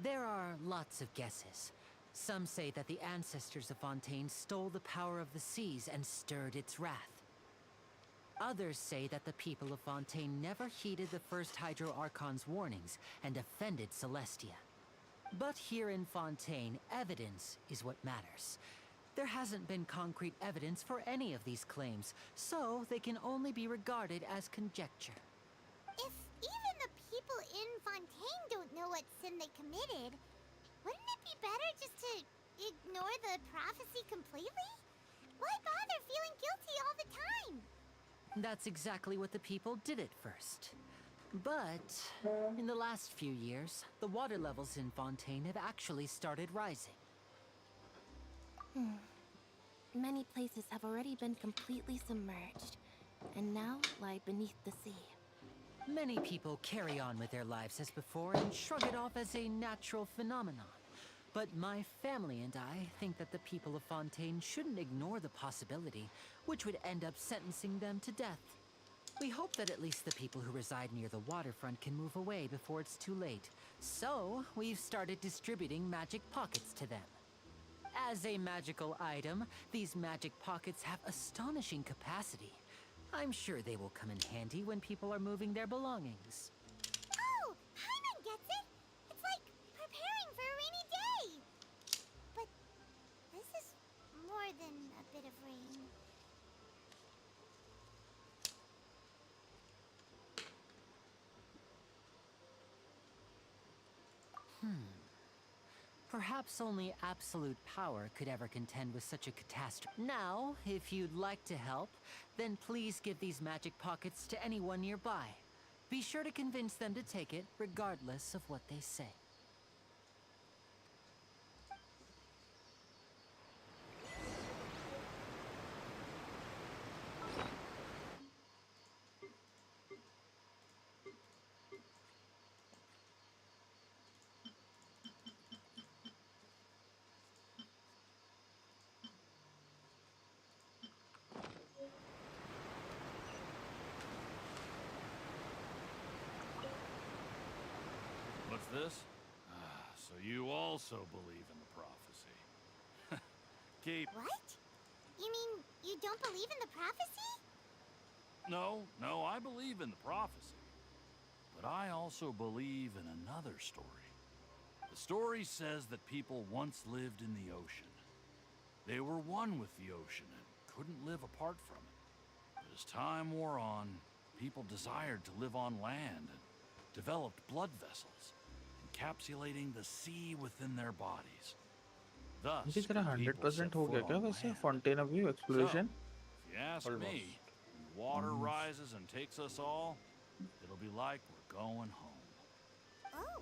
There are lots of guesses. Some say that the ancestors of Fontaine stole the power of the seas and stirred its wrath. Others say that the people of Fontaine never heeded the first Hydro Archon's warnings and offended Celestia. But here in Fontaine, evidence is what matters. There hasn't been concrete evidence for any of these claims, so they can only be regarded as conjecture. If even the people in Fontaine don't know what sin they committed, wouldn't it be better just to ignore the prophecy completely? Why bother feeling guilty all the time? That's exactly what the people did at first. But in the last few years, the water levels in Fontaine have actually started rising. Many places have already been completely submerged, and now lie beneath the sea. Many people carry on with their lives as before and shrug it off as a natural phenomenon. But my family and I think that the people of Fontaine shouldn't ignore the possibility, which would end up sentencing them to death. We hope that at least the people who reside near the waterfront can move away before it's too late. So, we've started distributing magic pockets to them. As a magical item, these magic pockets have astonishing capacity. I'm sure they will come in handy when people are moving their belongings. Oh, Paimon gets it! It's like preparing for a rainy day! But this is more than a bit of rain. Perhaps only absolute power could ever contend with such a catastrophe. Now, if you'd like to help, then please give these magic pockets to anyone nearby. Be sure to convince them to take it, regardless of what they say. What's this? So you also believe in the prophecy. Keep... What? You mean you don't believe in the prophecy? No, I believe in the prophecy. But I also believe in another story. The story says that people once lived in the ocean. They were one with the ocean and couldn't live apart from it. But as time wore on, people desired to live on land and developed blood vessels and encapsulating the sea within their bodies. Thus, इसी तरह could people 100% set हो foot गया क्या on वैसे land. Fountain of view So, exploration? if you ask me, Almost. when water Almost. rises and takes us all, it'll be like we're going home. Oh,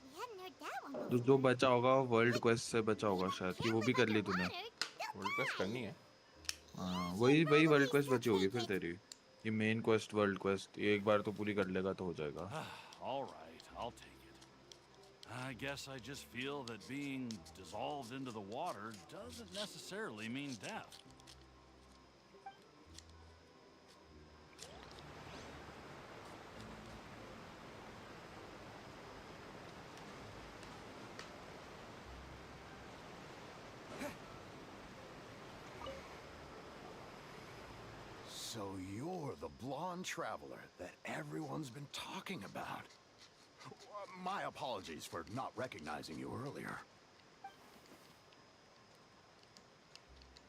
we hadn't heard that one तो before. जो बचा होगा world Wait, quest से बचा होगा people शायद कि can't वो भी live कर ली तूने. underwater. They'll world quest die. करनी है. हाँ You वही should वही probably वर्ल्ड क्वेस्ट still बची होगी take फिर it. तेरी. ये मेन क्वेस्ट वर्ल्ड क्वेस्ट ये एक बार तो पूरी कर लेगा तो हो जाएगा. All right, I'll take it. I guess I just feel that being dissolved into the water doesn't necessarily mean death. So you're the blonde traveler that everyone's been talking about. My apologies for not recognizing you earlier.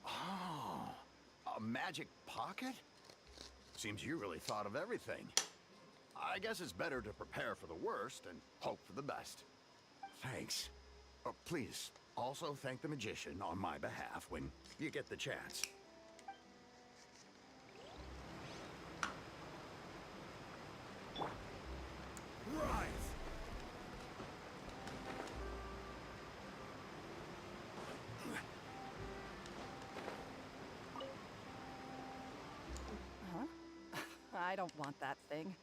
Oh, a magic pocket? Seems you really thought of everything. I guess it's better to prepare for the worst and hope for the best. Thanks. Please, also thank the magician on my behalf when you get the chance. Rise! Huh? I don't want that thing.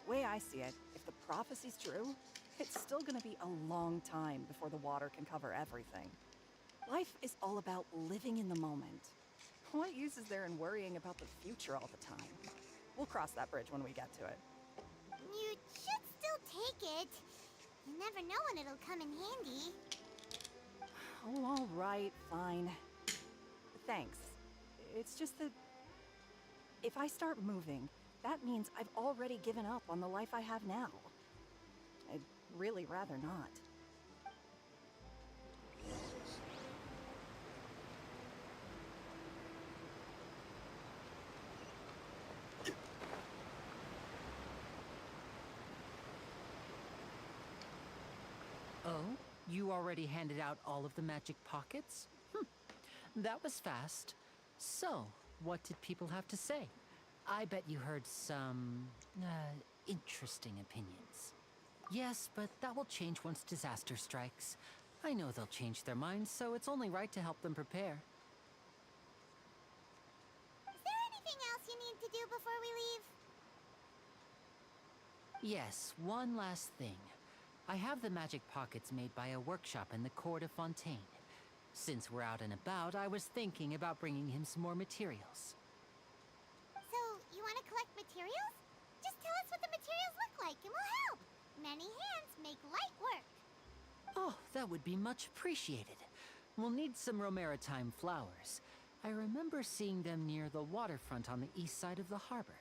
Way I see it, if the prophecy's true, it's still gonna be a long time before the water can cover everything. Life is all about living in the moment. What use is there in worrying about the future all the time? We'll cross that bridge when we get to it. You should still take it. You never know when it'll come in handy. Oh, all right, fine. Thanks. It's just that if I start moving, that means I've already given up on the life I have now. I'd really rather not. Oh, you already handed out all of the magic pockets? That was fast. So, what did people have to say? I bet you heard some, interesting opinions. Yes, but that will change once disaster strikes. I know they'll change their minds, so it's only right to help them prepare. Is there anything else you need to do before we leave? Yes, one last thing. I have the magic pockets made by a workshop in the court of Fontaine. Since we're out and about, I was thinking about bringing him some more materials. So, you want to collect materials? Just tell us what the materials look like and we'll help. Many hands make light work. Oh, that would be much appreciated. We'll need some Romaritime flowers. I remember seeing them near the waterfront on the east side of the harbor.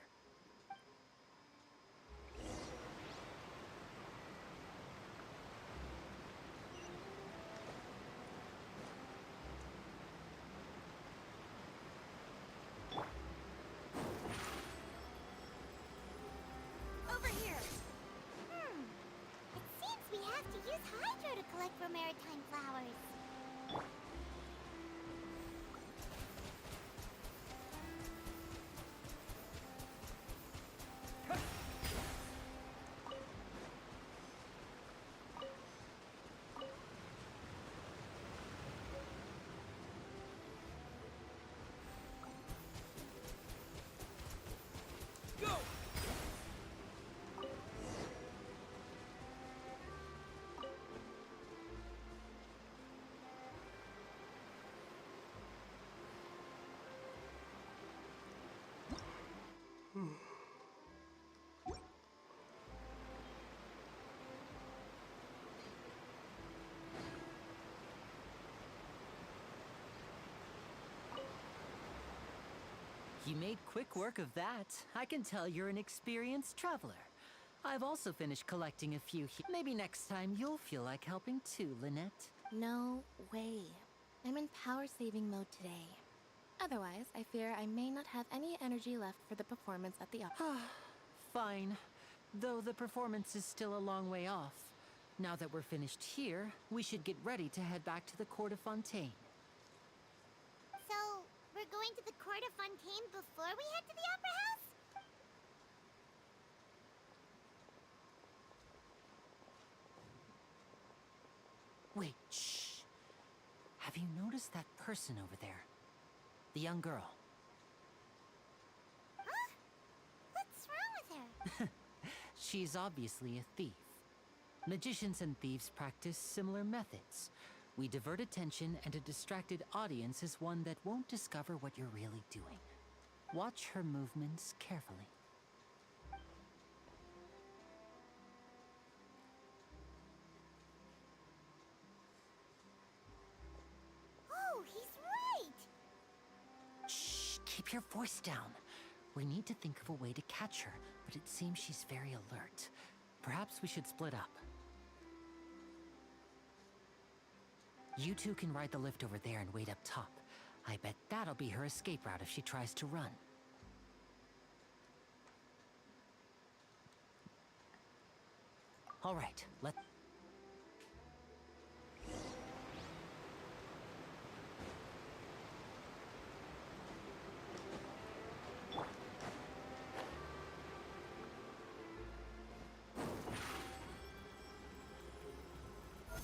Over here. It seems we have to use Hydro to collect Romaritime flowers. You made quick work of that. I can tell you're an experienced traveler. I've also finished collecting a few Maybe next time you'll feel like helping too, Lynette. No way. I'm in power saving mode today. Otherwise, I fear I may not have any energy left for the performance at the opera. Fine. Though the performance is still a long way off. Now that we're finished here, we should get ready to head back to the Court of Fontaine. So, we're going to the Court of Fontaine before we head to the Opera House? Wait, shh. Have you noticed that person over there? The young girl. Huh? What's wrong with her? She's obviously a thief. Magicians and thieves practice similar methods. We divert attention, and a distracted audience is one that won't discover what you're really doing. Watch her movements carefully. Oh, he's right! Shh, keep your voice down. We need to think of a way to catch her, but it seems she's very alert. Perhaps we should split up. You two can ride the lift over there and wait up top. I bet that'll be her escape route if she tries to run. All right, let...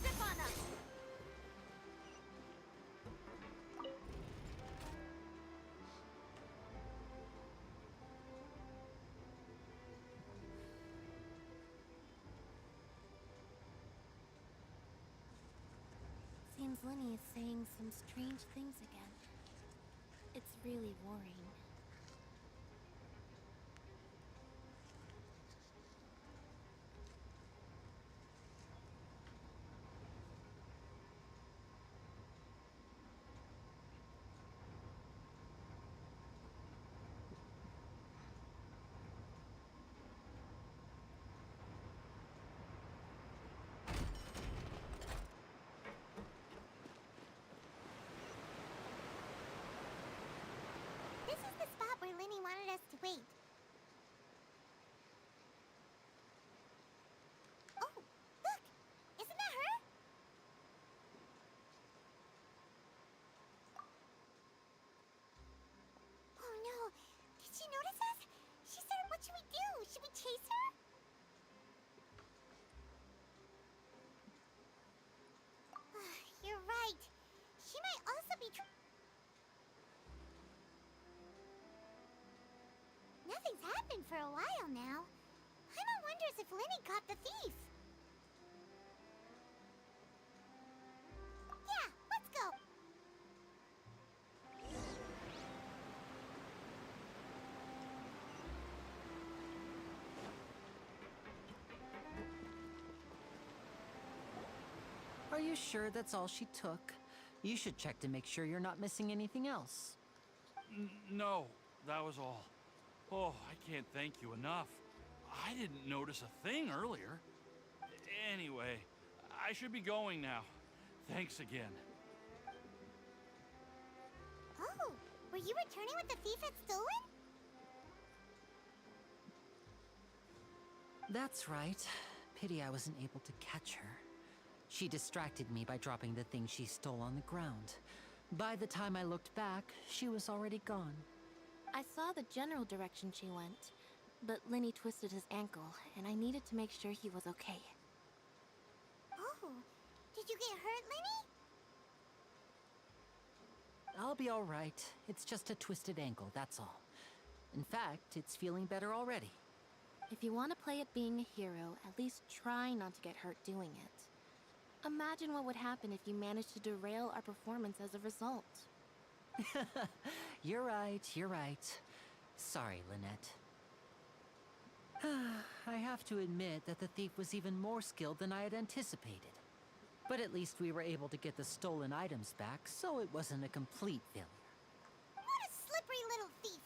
Zip on up! Seems Lyney is saying some strange things again. It's really worrying. This is the spot where Lyney wanted us to wait. Oh, look! Isn't that her? Oh no! Did she notice us? She said, what should we do? Should we chase her? You're right. She might also be Nothing's happened for a while now. Paimon wonders if Lyney caught the thief. Yeah, let's go. Are you sure that's all she took? You should check to make sure you're not missing anything else. No, that was all. Oh, I can't thank you enough. I didn't notice a thing earlier. Anyway, I should be going now. Thanks again. Oh, were you returning what the thief had stolen? That's right. Pity I wasn't able to catch her. She distracted me by dropping the thing she stole on the ground. By the time I looked back, she was already gone. I saw the general direction she went, but Lyney twisted his ankle, and I needed to make sure he was okay. Oh, did you get hurt, Lyney? I'll be all right. It's just a twisted ankle, that's all. In fact, it's feeling better already. If you want to play at being a hero, at least try not to get hurt doing it. Imagine what would happen if you managed to derail our performance as a result. You're right, you're right. Sorry, Lynette. I have to admit that the thief was even more skilled than I had anticipated. But at least we were able to get the stolen items back, so it wasn't a complete failure. What a slippery little thief.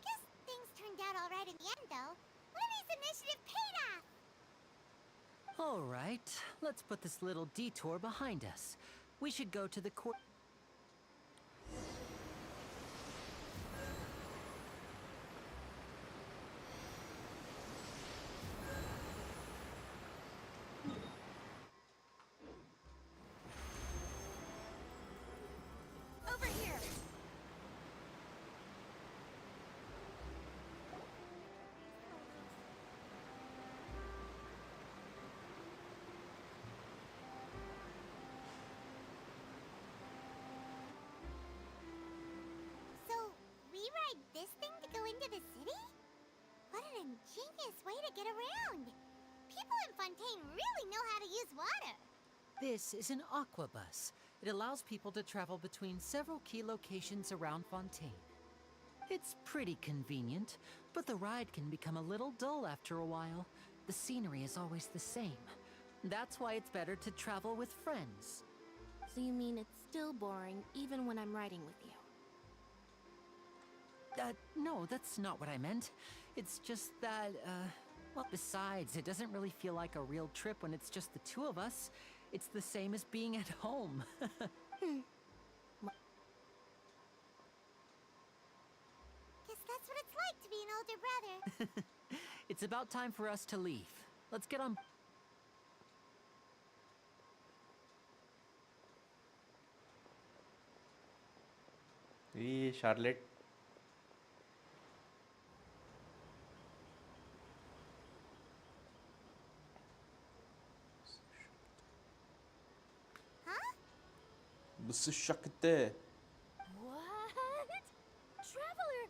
Guess things turned out all right in the end, though. Lyney's initiative paid off. All right, let's put this little detour behind us. We should go to the court. ingenious way to get around. People in Fontaine really know how to use water. This is an aquabus. It allows people to travel between several key locations around Fontaine. It's pretty convenient, but the ride can become a little dull after a while. The scenery is always the same. That's why it's better to travel with friends. So you mean it's still boring even when I'm riding with you? No, that's not what I meant. It's just that, well, besides, it doesn't really feel like a real trip when it's just the two of us. It's the same as being at home. Guess that's what it's like to be an older brother. It's about time for us to leave. Let's get on. ये Charlotte Huh? मुझसे शकते What? Traveler!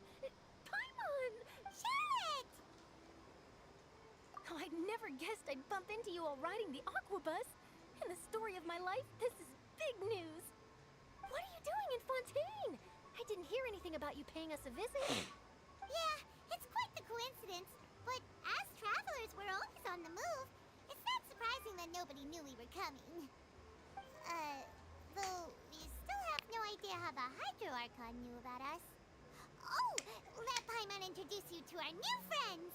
Paimon! Charlotte! Oh, I never guessed I'd bump into you while riding the aquabus. In the story of my life, this is big news. What are you doing in Fontaine? I didn't hear anything about you paying us a visit. Yeah, it's quite the coincidence. But as travelers, we're always on the move. It's not surprising that nobody knew we were coming. Though we still have no idea how the Hydro Archon knew about us. Oh, let Paimon introduce you to our new friends.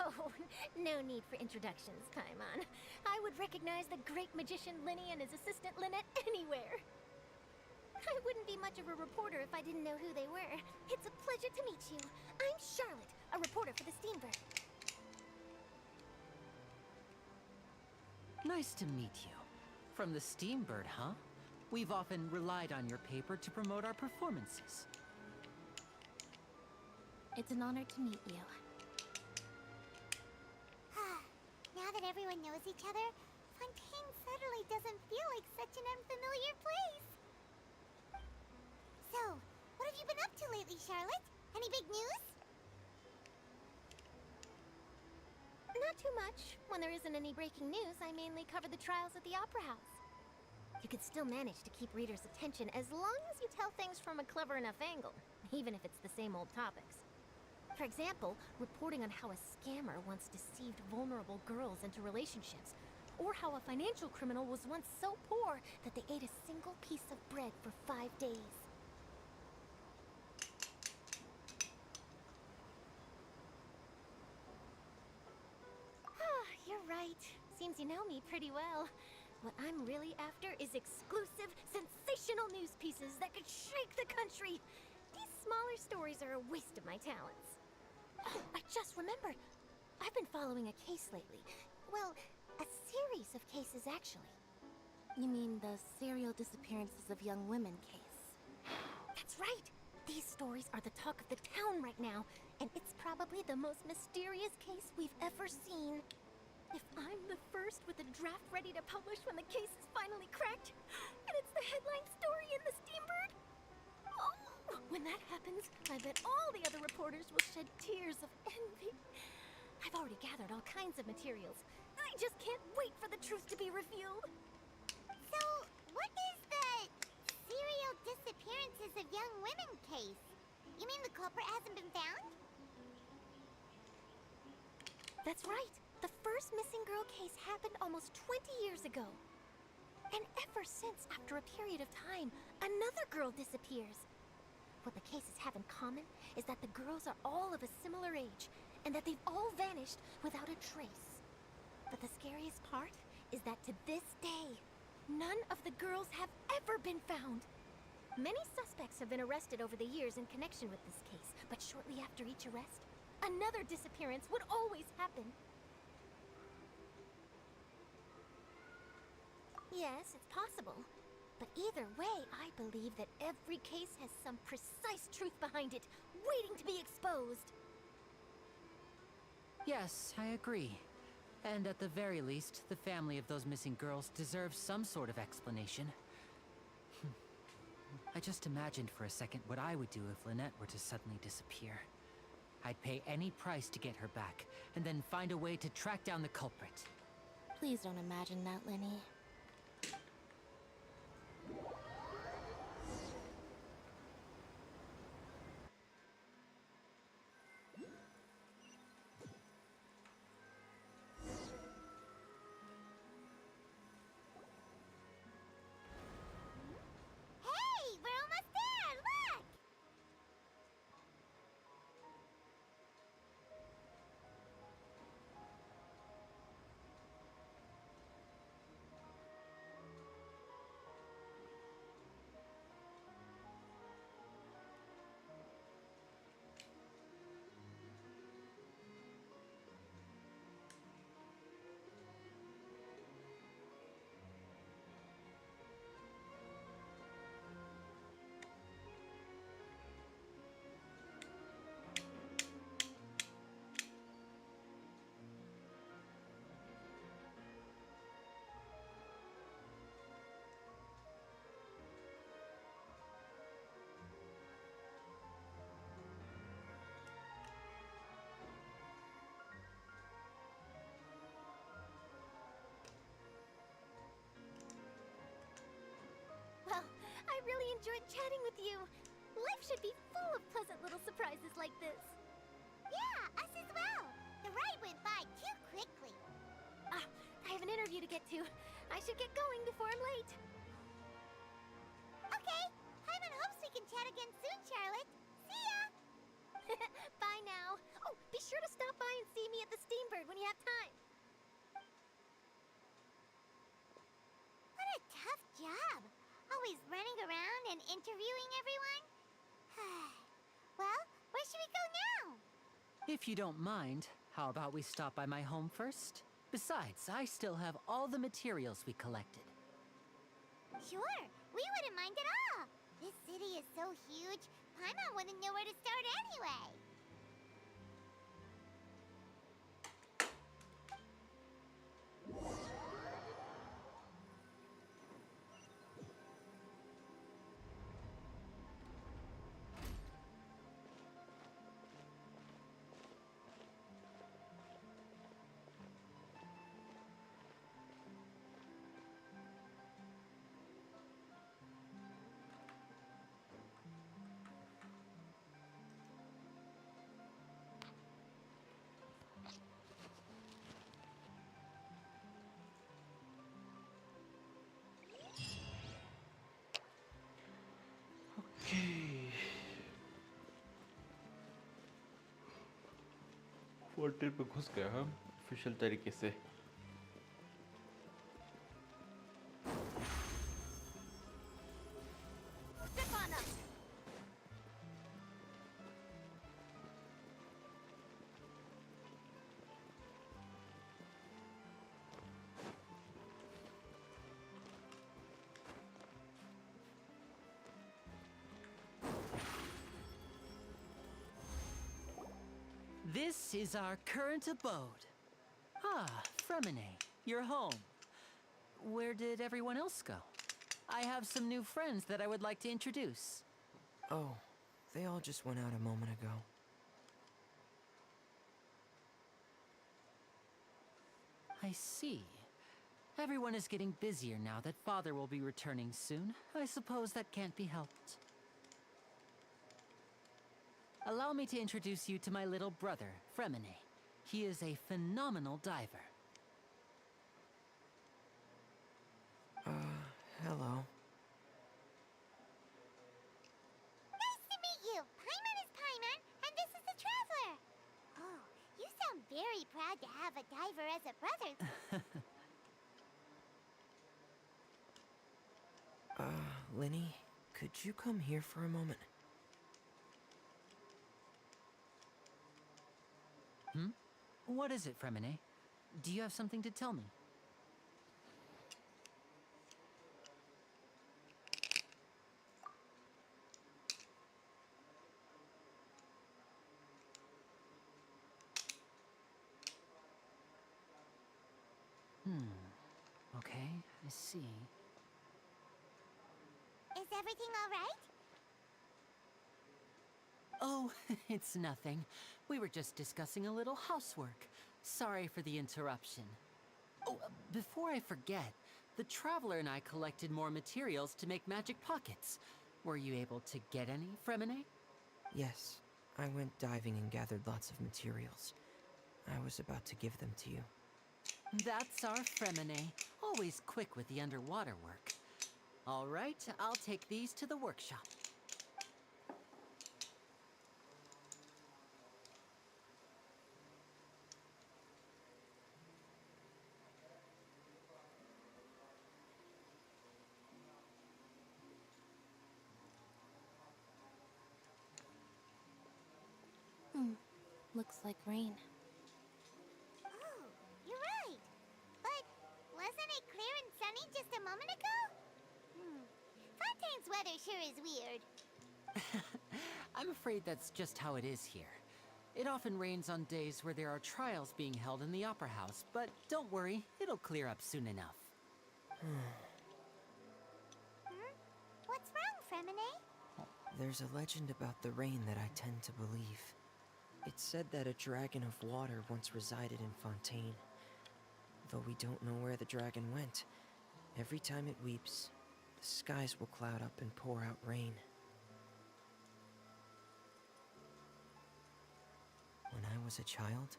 Oh, no need for introductions, Paimon. I would recognize the great magician Lyney and his assistant Lynette anywhere. I wouldn't be much of a reporter if I didn't know who they were. It's a pleasure to meet you. I'm Charlotte, a reporter for the Steambird. Nice to meet you. From the Steambird, huh? We've often relied on your paper to promote our performances. It's an honor to meet you. Now that everyone knows each other, Fontaine suddenly doesn't feel like such an unfamiliar place. So, what have you been up to lately, Charlotte? Any big news? Not too much. When there isn't any breaking news, I mainly cover the trials at the Opera House. You could still manage to keep readers' attention as long as you tell things from a clever enough angle, even if it's the same old topics. For example, reporting on how a scammer once deceived vulnerable girls into relationships, or how a financial criminal was once so poor that they ate a single piece of bread for 5 days. You're right. Seems you know me pretty well. What I'm really after is exclusive, sensational news pieces that could shake the country. These smaller stories are a waste of my talents. Oh, I just remembered. I've been following a case lately. Well, a series of cases, actually. You mean the serial disappearances of young women case? That's right. These stories are the talk of the town right now, and it's probably the most mysterious case we've ever seen. If I'm the first with a draft ready to publish when the case is finally cracked, and it's the headline story in the Steambird, oh, when that happens, I bet all the other reporters will shed tears of envy. I've already gathered all kinds of materials. I just can't wait for the truth to be revealed. So, what is the serial disappearances of young women case? You mean the culprit hasn't been found? That's right. The first missing girl case happened almost 20 years ago. And ever since, after a period of time, another girl disappears. What the cases have in common is that the girls are all of a similar age, and that they've all vanished without a trace. But the scariest part is that to this day, none of the girls have ever been found. Many suspects have been arrested over the years in connection with this case, but shortly after each arrest, another disappearance would always happen. Yes, it's possible. But either way, I believe that every case has some precise truth behind it, waiting to be exposed. Yes, I agree. And at the very least, the family of those missing girls deserves some sort of explanation. I just imagined for a second what I would do if Lynette were to suddenly disappear. I'd pay any price to get her back, and then find a way to track down the culprit. Please don't imagine that, Lyney. Hey, we're almost there! Look! Well, I really enjoyed chatting with you. Life should be full of pleasant little surprises like this. Yeah, us as well. The ride went by too quickly. Ah, I have an interview to get to. I should get going before I'm late. Okay, Paimon hopes we can chat again soon, Charlotte. See ya! Bye now. Oh, be sure to stop by and see me at the Steambird when you have time. What a tough job. Always running around and interviewing everyone. Well, where should we go now? If you don't mind, how about we stop by my home first? Besides, I still have all the materials we collected. Sure, we wouldn't mind at all. This city is so huge, Paimon wouldn't know where to start anyway. Portal पे घुस गए हम official तरीके से. Step on up. This is our current abode. Ah, Fremine, you're home. Where did everyone else go? I have some new friends that I would like to introduce. Oh, they all just went out a moment ago. I see. Everyone is getting busier now that Father will be returning soon. I suppose that can't be helped. Allow me to introduce you to my little brother, Fremine. He is a phenomenal diver. Hello. Nice to meet you. Paimon is Paimon, and this is the Traveler. Oh, you sound very proud to have a diver as a brother. Lyney, could you come here for a moment? What is it, Fremine? Do you have something to tell me? Okay, I see. Is everything all right? Oh, it's nothing. We were just discussing a little housework. Sorry for the interruption. Oh, before I forget, the Traveler and I collected more materials to make magic pockets. Were you able to get any, Fremine? Yes, I went diving and gathered lots of materials. I was about to give them to you. That's our Fremine, always quick with the underwater work. All right, I'll take these to the workshop. Looks like rain. Oh, you're right. But wasn't it clear and sunny just a moment ago? Fontaine's weather sure is weird. I'm afraid that's just how it is here. It often rains on days where there are trials being held in the Opera House, but don't worry, it'll clear up soon enough. What's wrong, Fremine? There's a legend about the rain that I tend to believe. It's said that a dragon of water once resided in Fontaine. Though we don't know where the dragon went, every time it weeps, the skies will cloud up and pour out rain. When I was a child,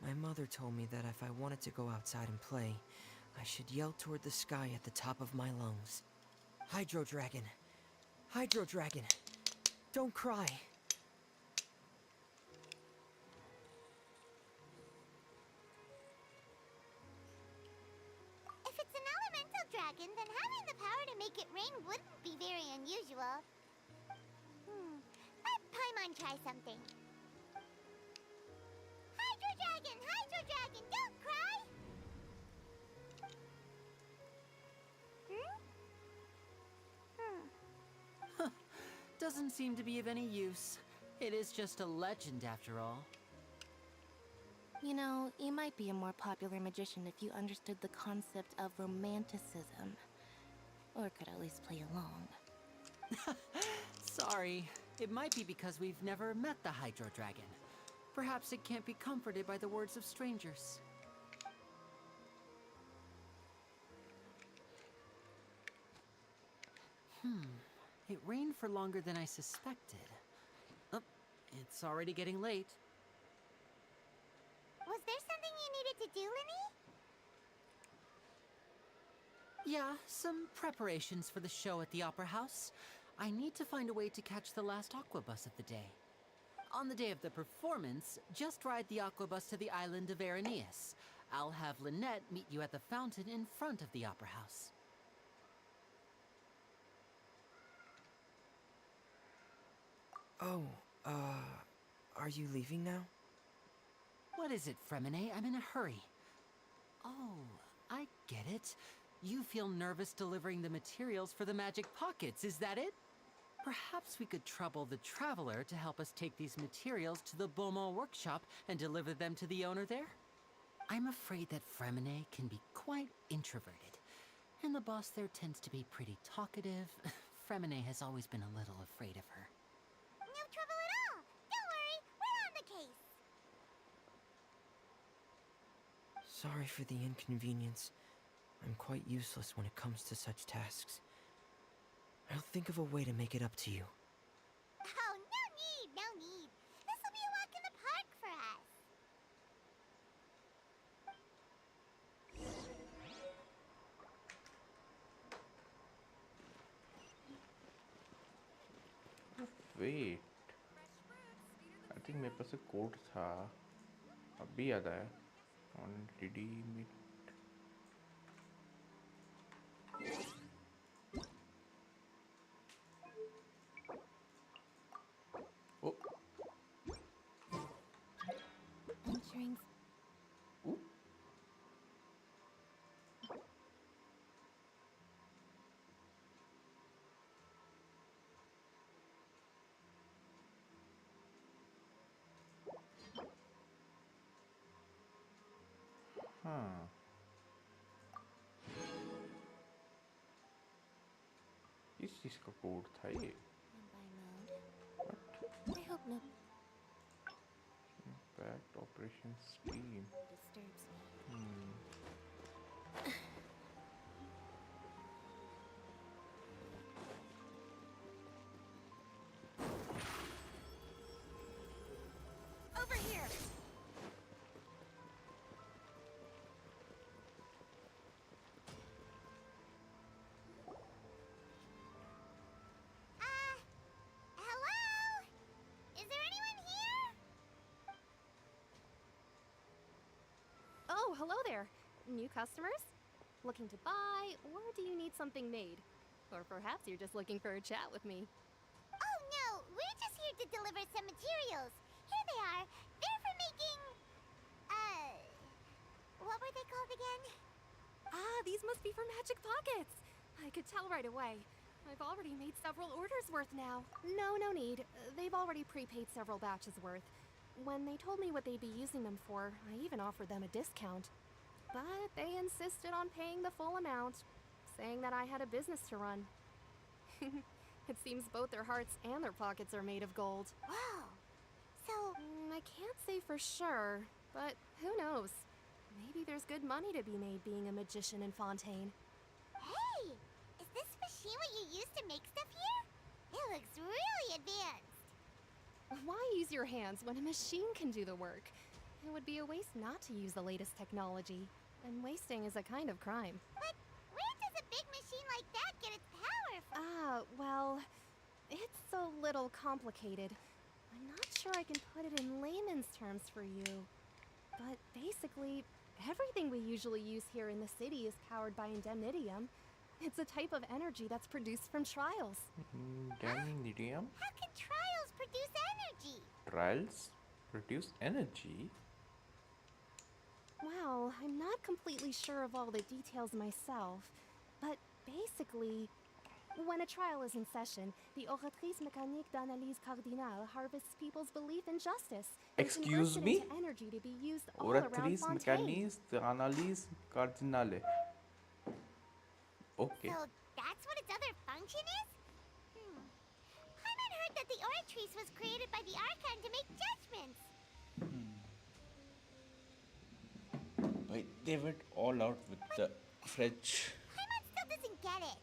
my mother told me that if I wanted to go outside and play, I should yell toward the sky at the top of my lungs. Hydro Dragon! Hydro Dragon! Don't cry! If it's an elemental dragon, then having the power to make it rain wouldn't be very unusual. Let Paimon try something. Hydro Dragon, don't cry! Doesn't seem to be of any use. It is just a legend after all. You know, you might be a more popular magician if you understood the concept of romanticism. Or could at least play along. Sorry. It might be because we've never met the Hydro Dragon. Perhaps it can't be comforted by the words of strangers. It rained for longer than I suspected. Oh, it's already getting late. Was there something you needed to do, Lyney? Yeah, some preparations for the show at the Opera House. I need to find a way to catch the last aqua bus of the day. On the day of the performance, just ride the aqua bus to the island of Aeneas. I'll have Lynette meet you at the fountain in front of the Opera House. Oh, are you leaving now? What is it, Fremine? I'm in a hurry. Oh, I get it. You feel nervous delivering the materials for the magic pockets, is that it? Perhaps we could trouble the Traveler to help us take these materials to the Beaumont workshop and deliver them to the owner there? I'm afraid that Fremine can be quite introverted, and the boss there tends to be pretty talkative. Fremine has always been a little afraid of her. No trouble at all. Don't worry, we're on the case. Sorry for the inconvenience. I'm quite useless when it comes to such tasks. I'll think of a way to make it up to you. Oh, no need. This will be a walk in the park for us. Wait I think मेरे पास एक code था अभी याद आया on redeem it oh Entering. हाँ इस चीज़ का कोड था ये I hope no. Impact operations team. Disturbs me. Over here! Hello? Is there anyone here? Oh, hello there. New customers? Looking to buy, or do you need something made? Or perhaps you're just looking for a chat with me. Oh no, we're just here to deliver some materials. Here they are. They're for making... what were they called again? Ah, these must be for Magic Pockets. I could tell right away. I've already made several orders worth now. No need. They've already prepaid several batches worth. When they told me what they'd be using them for, I even offered them a discount. But they insisted on paying the full amount, saying that I had a business to run. It seems both their hearts and their pockets are made of gold. Wow. So... I can't say for sure, but who knows? Maybe there's good money to be made being a magician in Fontaine. Hey! Is this machine what you use to make stuff here? It looks really advanced. Why use your hands when a machine can do the work? It would be a waste not to use the latest technology, and wasting is a kind of crime. But where does a big machine like that get its power from? Well, it's a little complicated. I'm not sure I can put it in layman's terms for you. But basically, everything we usually use here in the city is powered by indemnitium. It's a type of energy that's produced from trials. Indemnitium? How can trials produce energy? Trials produce energy? Well, I'm not completely sure of all the details myself, but basically, when a trial is in session, the Oratrice Mécanique d'Analyse Cardinale harvests people's belief in justice and Excuse converts it me? into energy to be used all around Oratrice Fontaine. Mécanique d'Analyse Cardinale. Okay. So that's what its other function is? Paimon heard that the Oratrice was created by the Archon to make judgments. But they went all out with the French. Paimon still doesn't get it.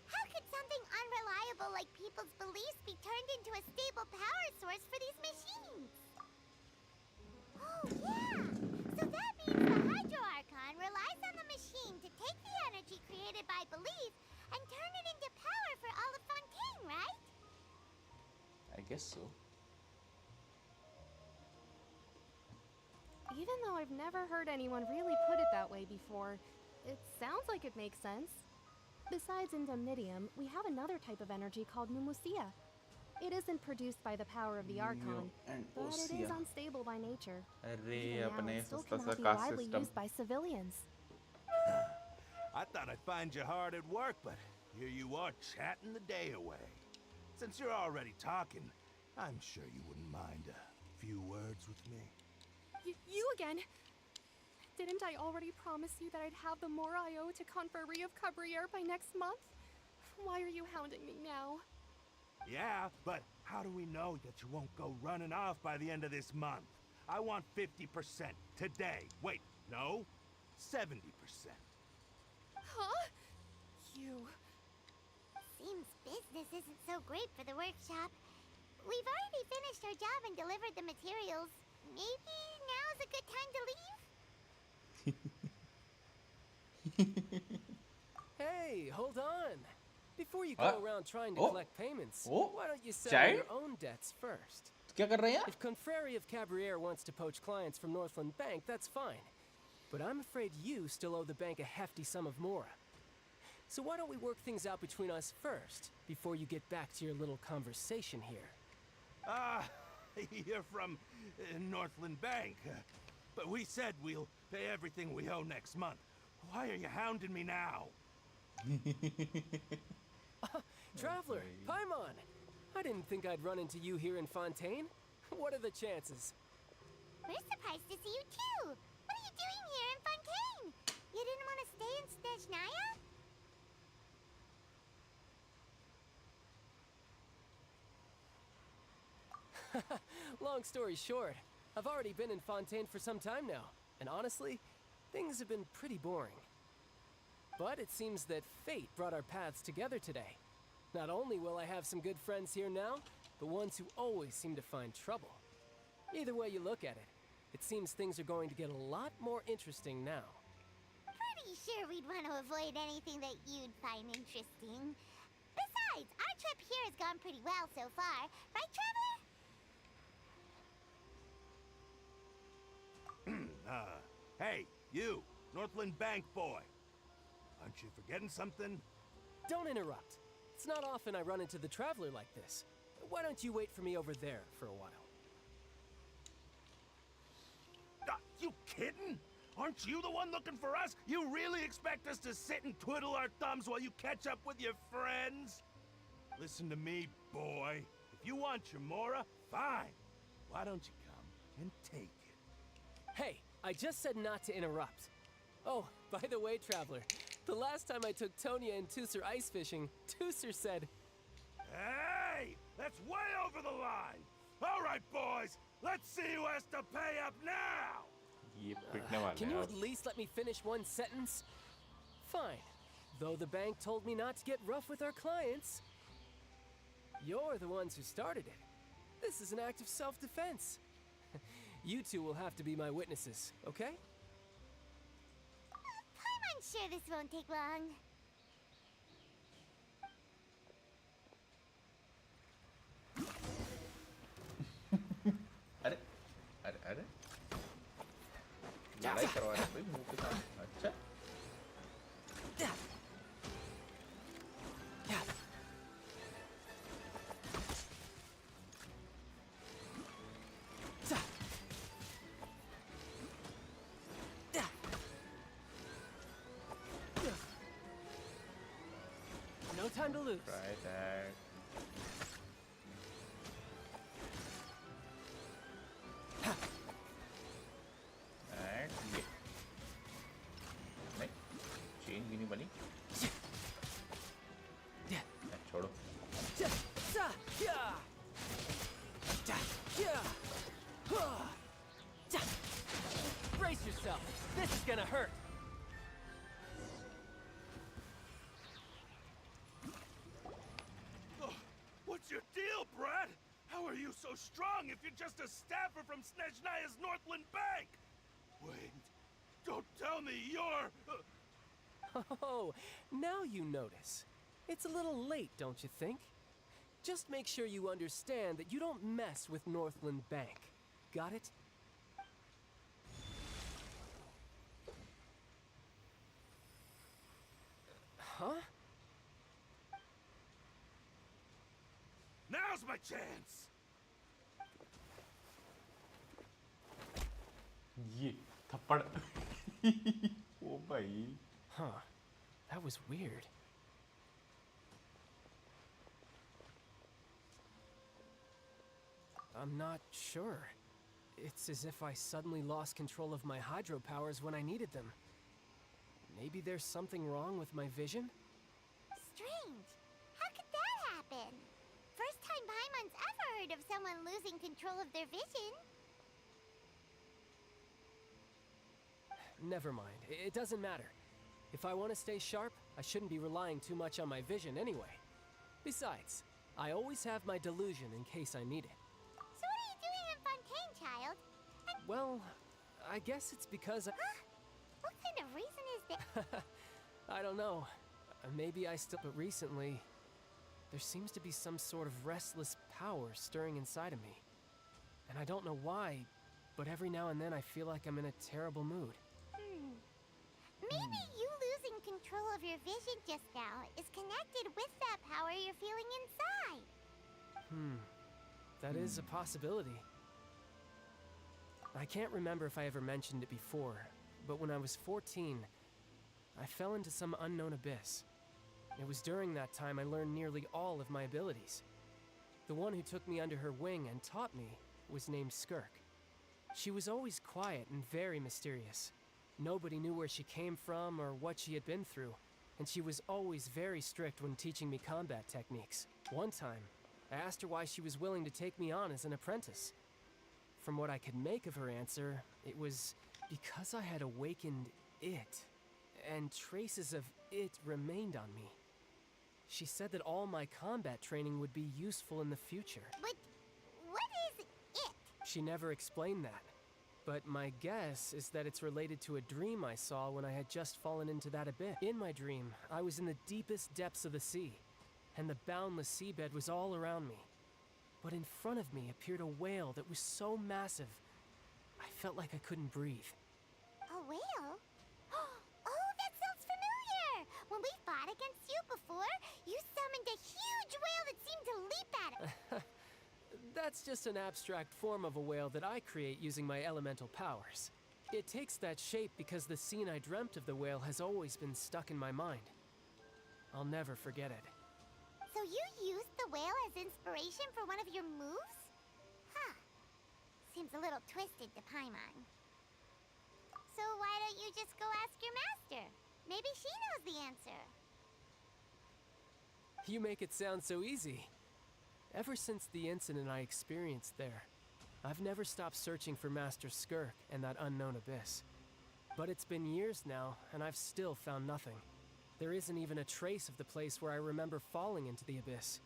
How could something unreliable like people's beliefs be turned into a stable power source for these machines? Oh, yeah! So that means the Hydro Archon relies on the machine to take the energy created by belief and turn it into power for all of Fontaine, right? I guess so. Even though I've never heard anyone really put it that way before, it sounds like it makes sense. Besides indemnitium, we have another type of energy called pneumosia. It isn't produced by the power of the Archon, but it is unstable by nature. अरे Even now, अपने it still सस्ता सा cannot be caste widely system. used by civilians. I thought I'd find you hard at work, but here you are chatting the day away. Since you're already talking, I'm sure you wouldn't mind a few words with me. You again? Didn't I already promise you that I'd have the more I owe to Confrérie of Cabriere by next month? Why are you hounding me now? Yeah, but how do we know that you won't go running off by the end of this month? I want 50% today. Wait, no, 70%. Huh? You... Seems business isn't so great for the workshop. We've already finished our job and delivered the materials. Maybe now's a good time to leave? Hey, hold on. Before you go around trying to collect payments, why don't you settle Child? your own debts first? क्या कर रहे हैं? If Confrérie of Cabriere wants to poach clients from Northland Bank, that's fine. But I'm afraid you still owe the bank a hefty sum of mora. So why don't we work things out between us first, before you get back to your little conversation here? You're from Northland Bank. But we said we'll pay everything we owe next month. Why are you hounding me now? Traveler, Paimon! I didn't think I'd run into you here in Fontaine. What are the chances? We're surprised to see you too. What are you doing here in Fontaine? You didn't want to stay in Snezhnaya? Long story short, I've already been in Fontaine for some time now, and honestly, things have been pretty boring. But it seems that fate brought our paths together today. Not only will I have some good friends here now, but ones who always seem to find trouble. Either way you look at it, it seems things are going to get a lot more interesting now. Pretty sure we'd want to avoid anything that you'd find interesting. Besides, our trip here has gone pretty well so far. Right, Traveler? Hey, you, Northland Bank boy. Aren't you forgetting something? Don't interrupt. It's not often I run into the Traveler like this. Why don't you wait for me over there for a while? You kidding? Aren't you the one looking for us? You really expect us to sit and twiddle our thumbs while you catch up with your friends? Listen to me, boy. If you want your Mora, fine. Why don't you come and take it? Hey, I just said not to interrupt. Oh, by the way, Traveler, the last time I took Tonya and Tusser ice fishing, Tusser said, Hey! That's way over the line! All right, boys, let's see who has to pay up now! Can you at least let me finish one sentence? Fine. Though the bank told me not to get rough with our clients. You're the ones who started it. This is an act of self-defense. You two will have to be my witnesses, okay? I'm sure this won't take long. अरे अरे अरे लड़ाई करवा रहा है कोई मुंह के साथ अच्छा No time to lose. Try that. नहीं चेन भी नहीं बनी छोड़ो Brace yourself. This is gonna hurt. What's your deal, Brad? How are you so strong if you're just a staffer from Snezhnaya's Northland Bank? Wait, don't tell me you're... Oh, now you notice. It's a little late, don't you think? Just make sure you understand that you don't mess with Northland Bank. Got it? Huh? Now's my chance! ये थप्पड़ ओ भाई Huh. That was weird. I'm not sure. It's as if I suddenly lost control of my hydro powers when I needed them. Maybe there's something wrong with my vision? Strange. How could that happen? First time Paimon's ever heard of someone losing control of their vision. Never mind. It doesn't matter. If I want to stay sharp, I shouldn't be relying too much on my vision anyway. Besides, I always have my delusion in case I need it. So what are you doing in Fontaine, child? Well, I guess it's because What kind of reason is there? I don't know. Maybe I still... But recently, there seems to be some sort of restless power stirring inside of me. And I don't know why, but every now and then I feel like I'm in a terrible mood. Maybe you losing control of your vision just now is connected with that power you're feeling inside. That is a possibility. I can't remember if I ever mentioned it before, but when I was 14, I fell into some unknown abyss. It was during that time I learned nearly all of my abilities. The one who took me under her wing and taught me was named Skirk. She was always quiet and very mysterious. Nobody knew where she came from or what she had been through, and she was always very strict when teaching me combat techniques. One time, I asked her why she was willing to take me on as an apprentice. from what I could make of her answer, it was because I had awakened it, and traces of it remained on me. She said that all my combat training would be useful in the future. But what is it? She never explained that. But my guess is that it's related to a dream I saw when I had just fallen into that abyss. In my dream, I was in the deepest depths of the sea, and the boundless seabed was all around me. But in front of me appeared a whale that was so massive, I felt like I couldn't breathe. A whale? Oh, that sounds familiar! When we fought against you before, you summoned a huge whale that seemed to leap at us. That's just an abstract form of a whale that I create using my elemental powers. It takes that shape because the scene I dreamt of the whale has always been stuck in my mind. I'll never forget it. So you used the whale as inspiration for one of your moves? Huh. Seems a little twisted to Paimon. So why don't you just go ask your master? Maybe she knows the answer. You make it sound so easy. Ever since the incident I experienced there, I've never stopped searching for Master Skirk and that unknown abyss. But it's been years now, and I've still found nothing. There isn't even a trace of the place where I remember falling into the abyss.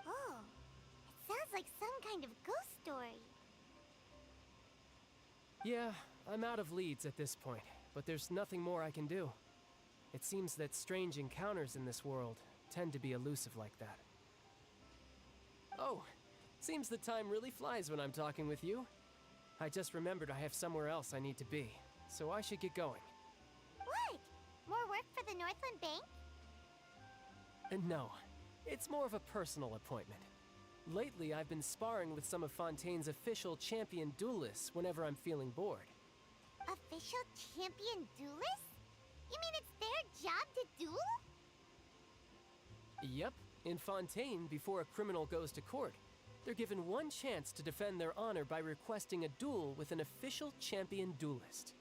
Oh, it sounds like some kind of ghost story. Yeah, I'm out of leads at this point, but there's nothing more I can do. It seems that strange encounters in this world tend to be elusive like that. Oh, seems the time really flies when I'm talking with you. I just remembered I have somewhere else I need to be, so I should get going. What? More work for the Northland Bank? No, it's more of a personal appointment. Lately, I've been sparring with some of Fontaine's official champion duelists whenever I'm feeling bored. Official champion duelists? You mean it's their job to duel? Yep, in Fontaine, before a criminal goes to court, they're given one chance to defend their honor by requesting a duel with an official champion duelist.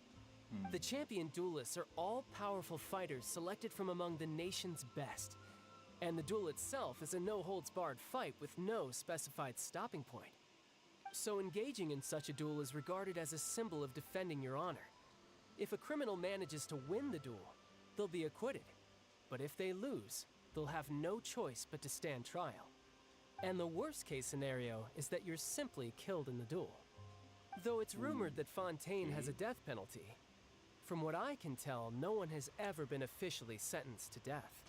The champion duelists are all-powerful fighters selected from among the nation's best. And the duel itself is a no-holds-barred fight with no specified stopping point. So engaging in such a duel is regarded as a symbol of defending your honor. If a criminal manages to win the duel, they'll be acquitted. But if they lose, they'll have no choice but to stand trial. And the worst-case scenario is that you're simply killed in the duel. Though it's rumored that Fontaine has a death penalty, from what I can tell, no one has ever been officially sentenced to death.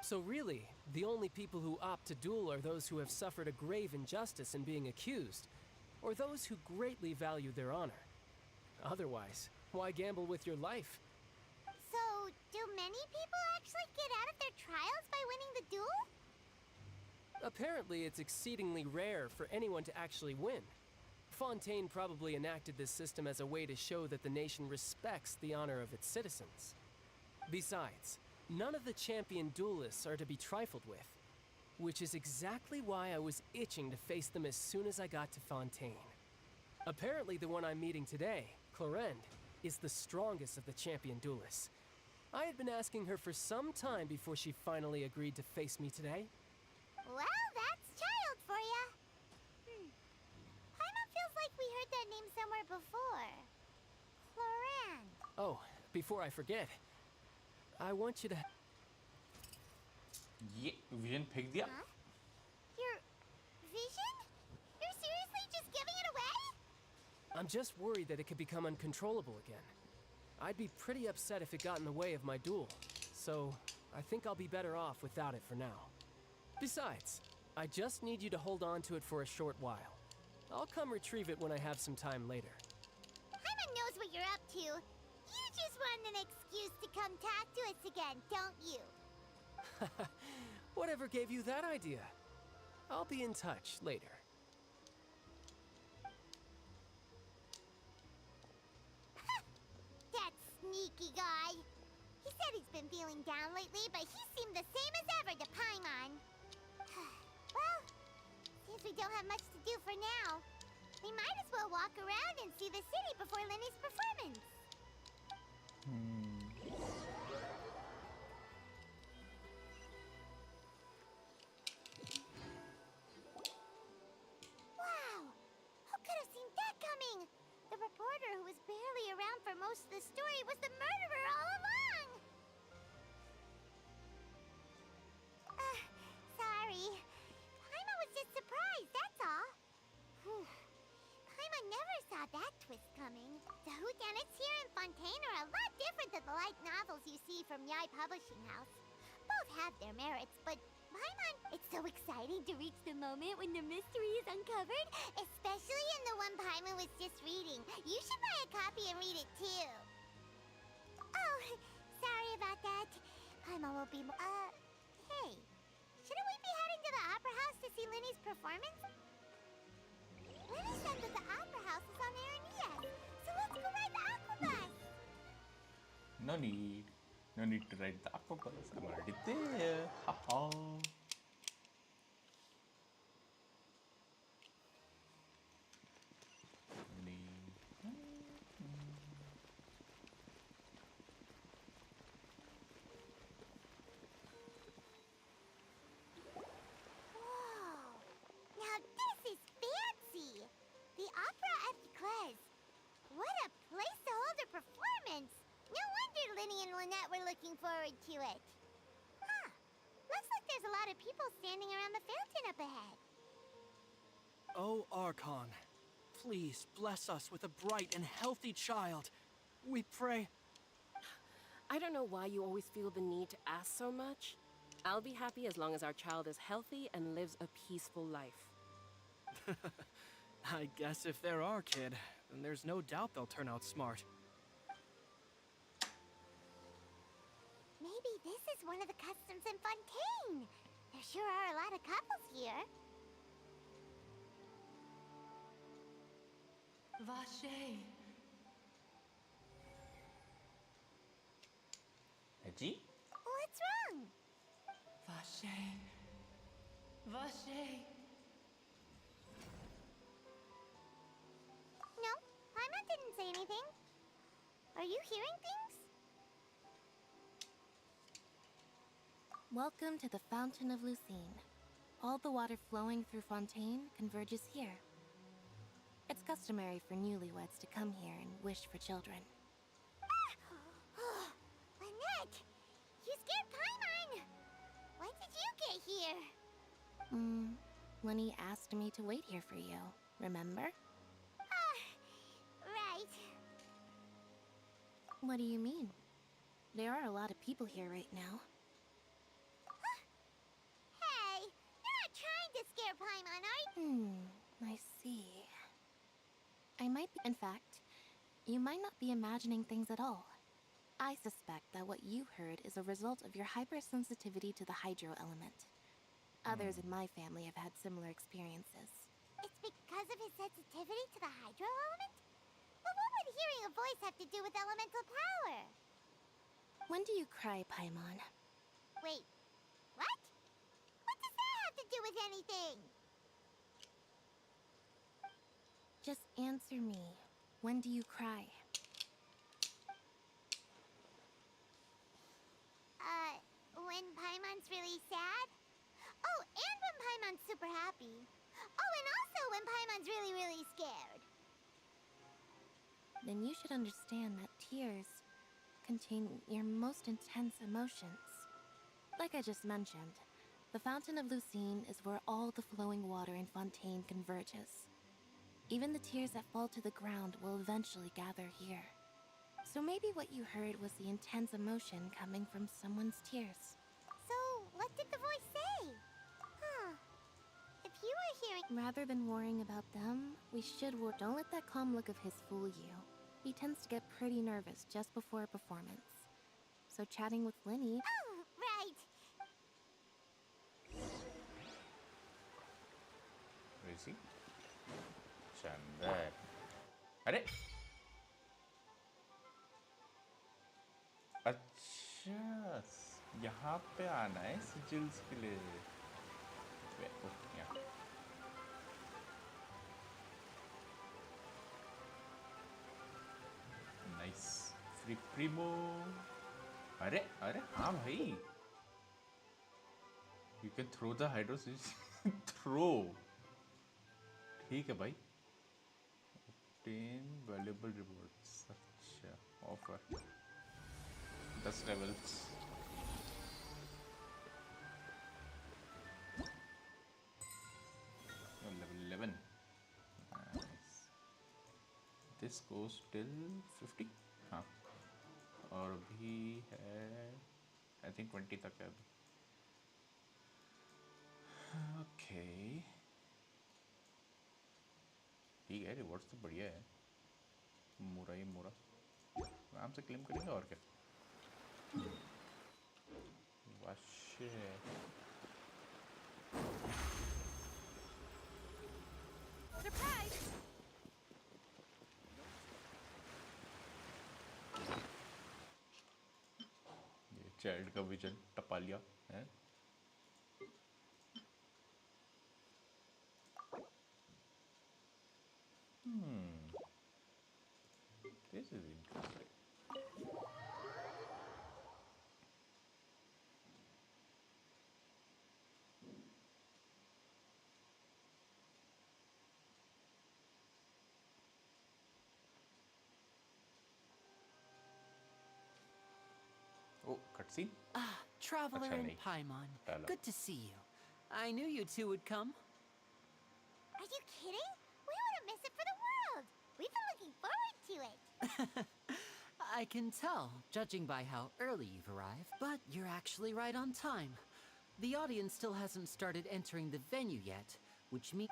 So really, the only people who opt to duel are those who have suffered a grave injustice in being accused, or those who greatly value their honor. Otherwise, why gamble with your life? So, do many people actually get out of their trials by winning the duel? Apparently, it's exceedingly rare for anyone to actually win. Fontaine probably enacted this system as a way to show that the nation respects the honor of its citizens. Besides, none of the champion duelists are to be trifled with, which is exactly why I was itching to face them as soon as I got to Fontaine. Apparently, the one I'm meeting today, Clorinde, is the strongest of the champion duelists. I had been asking her for some time before she finally agreed to face me today. Well, that's child for ya. Paimon feels like we heard that name somewhere before. Clorinde. Oh, before I forget, I want you to... ये vision फेंक दिया? Huh? Your vision? You're seriously just giving it away? I'm just worried that it could become uncontrollable again. I'd be pretty upset if it got in the way of my duel, so I think I'll be better off without it for now. Besides, I just need you to hold on to it for a short while. I'll come retrieve it when I have some time later. Paimon knows what you're up to. You just want an excuse to come talk to us again, don't you? Whatever gave you that idea? I'll be in touch later. That sneaky guy. He said he's been feeling down lately, but he seemed the same as ever to Paimon. Well, since we don't have much to do for now, we might as well walk around and see the city before Lyney's performance. Wow, most of the story was the murderer all along! Sorry. Paimon was just surprised, that's all. Whew. Paimon never saw that twist coming. The whodunits here in Fontaine are a lot different than the light novels you see from Yai Publishing House. Both have their merits, but Paimon, it's so exciting to reach the moment when the mystery is uncovered, especially in the one Paimon was just reading. You should buy a copy and read it too. Oh, sorry about that. Paimon will be hey. Shouldn't we be heading to the Opera House to see Lyney's performance? Lyney said that the Opera House is on Aranias, so let's go ride the aqua bus. No need. No need to ride the aqua bus. I'm already there. Haha. Whoa! Now this is fancy! The Opera at Clez. What a place to hold a performance! No wonder Lyney and Lynette were looking forward to it. Huh. Looks like there's a lot of people standing around the fountain up ahead. Oh, Archon, please bless us with a bright and healthy child. We pray. I don't know why you always feel the need to ask so much. I'll be happy as long as our child is healthy and lives a peaceful life. I guess if they're our kid, then there's no doubt they'll turn out smart. Maybe this is one of the customs in Fontaine. There sure are a lot of couples here. Vache. Haji? What's wrong? Vache. Vache. No, Paimon didn't say anything. Are you hearing things? Welcome to the Fountain of Lucine. All the water flowing through Fontaine converges here. It's customary for newlyweds to come here and wish for children. Lynette! You scared Paimon! When did you get here? Lyney asked me to wait here for you, remember? Right. What do you mean? There are a lot of people here right now. Hey, you're not trying to scare Paimon, are you? I see. I might be. In fact, you might not be imagining things at all. I suspect that what you heard is a result of your hypersensitivity to the hydro element. Others in my family have had similar experiences. It's because of his sensitivity to the hydro element? But what would hearing a voice have to do with elemental power? When do you cry, Paimon? Wait, what? What does that have to do with anything? Just answer me. When do you cry? When Paimon's really sad? Oh, and when Paimon's super happy. Oh, and also when Paimon's really, really scared. Then you should understand that tears contain your most intense emotions. Like I just mentioned, the Fountain of Lucine is where all the flowing water in Fontaine converges. Even the tears that fall to the ground will eventually gather here. So maybe what you heard was the intense emotion coming from someone's tears. So, what did the voice say? Huh. If you were hearing... Rather than worrying about them, we should Don't let that calm look of his fool you. He tends to get pretty nervous just before a performance. So chatting with Lyney... Oh, right. Where is he? Chandar. अरे अच्छा यहाँ पे आना है सिजिल्स के लिए यहाँ nice free Primo अरे अरे हाँ भाई you can throw the hydrosis throw ठीक है भाई obtain valuable rewards अच्छा offer 10 levels. Level 11। Nice. This goes till 50। हाँ, और अभी है आई थिंक 20 तक है अभी। ओके ठीक है, रिवॉर्ड्स तो बढ़िया है। मोरा ही मोरा आराम से क्लेम करेंगे और क्या। वाशे Surprise! ये चाइल्ड का विजन टपा लिया है। This is interesting. Oh, cutscene? Ah, Traveler Acha and nahi. Paimon. Dialogue. Good to see you. I knew you two would come. Are you kidding? We wouldn't miss it for the world. We've been looking forward to it. I can tell, judging by how early you've arrived, but you're actually right on time. The audience still hasn't started entering the venue yet, which means...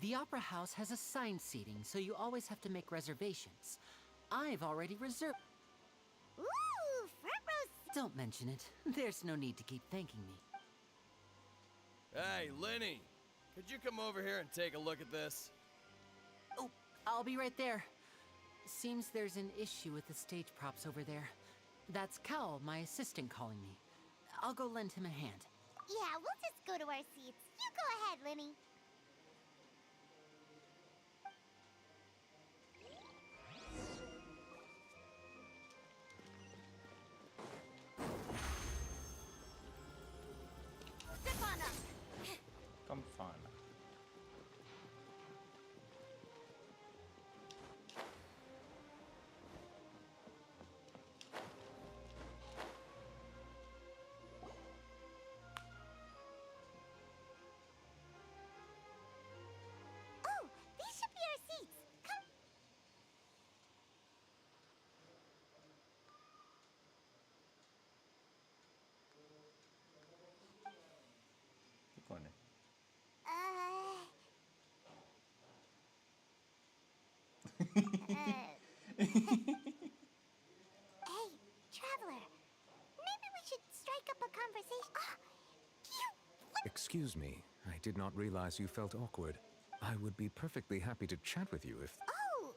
The Opera House has assigned seating, so you always have to make reservations. I've already reserved... Ooh, front row. Don't mention it. There's no need to keep thanking me. Hey, Lyney! Could you come over here and take a look at this? Oh, I'll be right there. Seems there's an issue with the stage props over there. That's Cal, my assistant, calling me. I'll go lend him a hand. Yeah, we'll just go to our seats. You go ahead, Lyney. Step on up! Come fun. Oh, these should be our seats. Come. ये कौन है? Hey, traveler. Maybe we should strike up a conversation. Excuse me, I did not realize you felt awkward. I would be perfectly happy to chat with you if... Oh,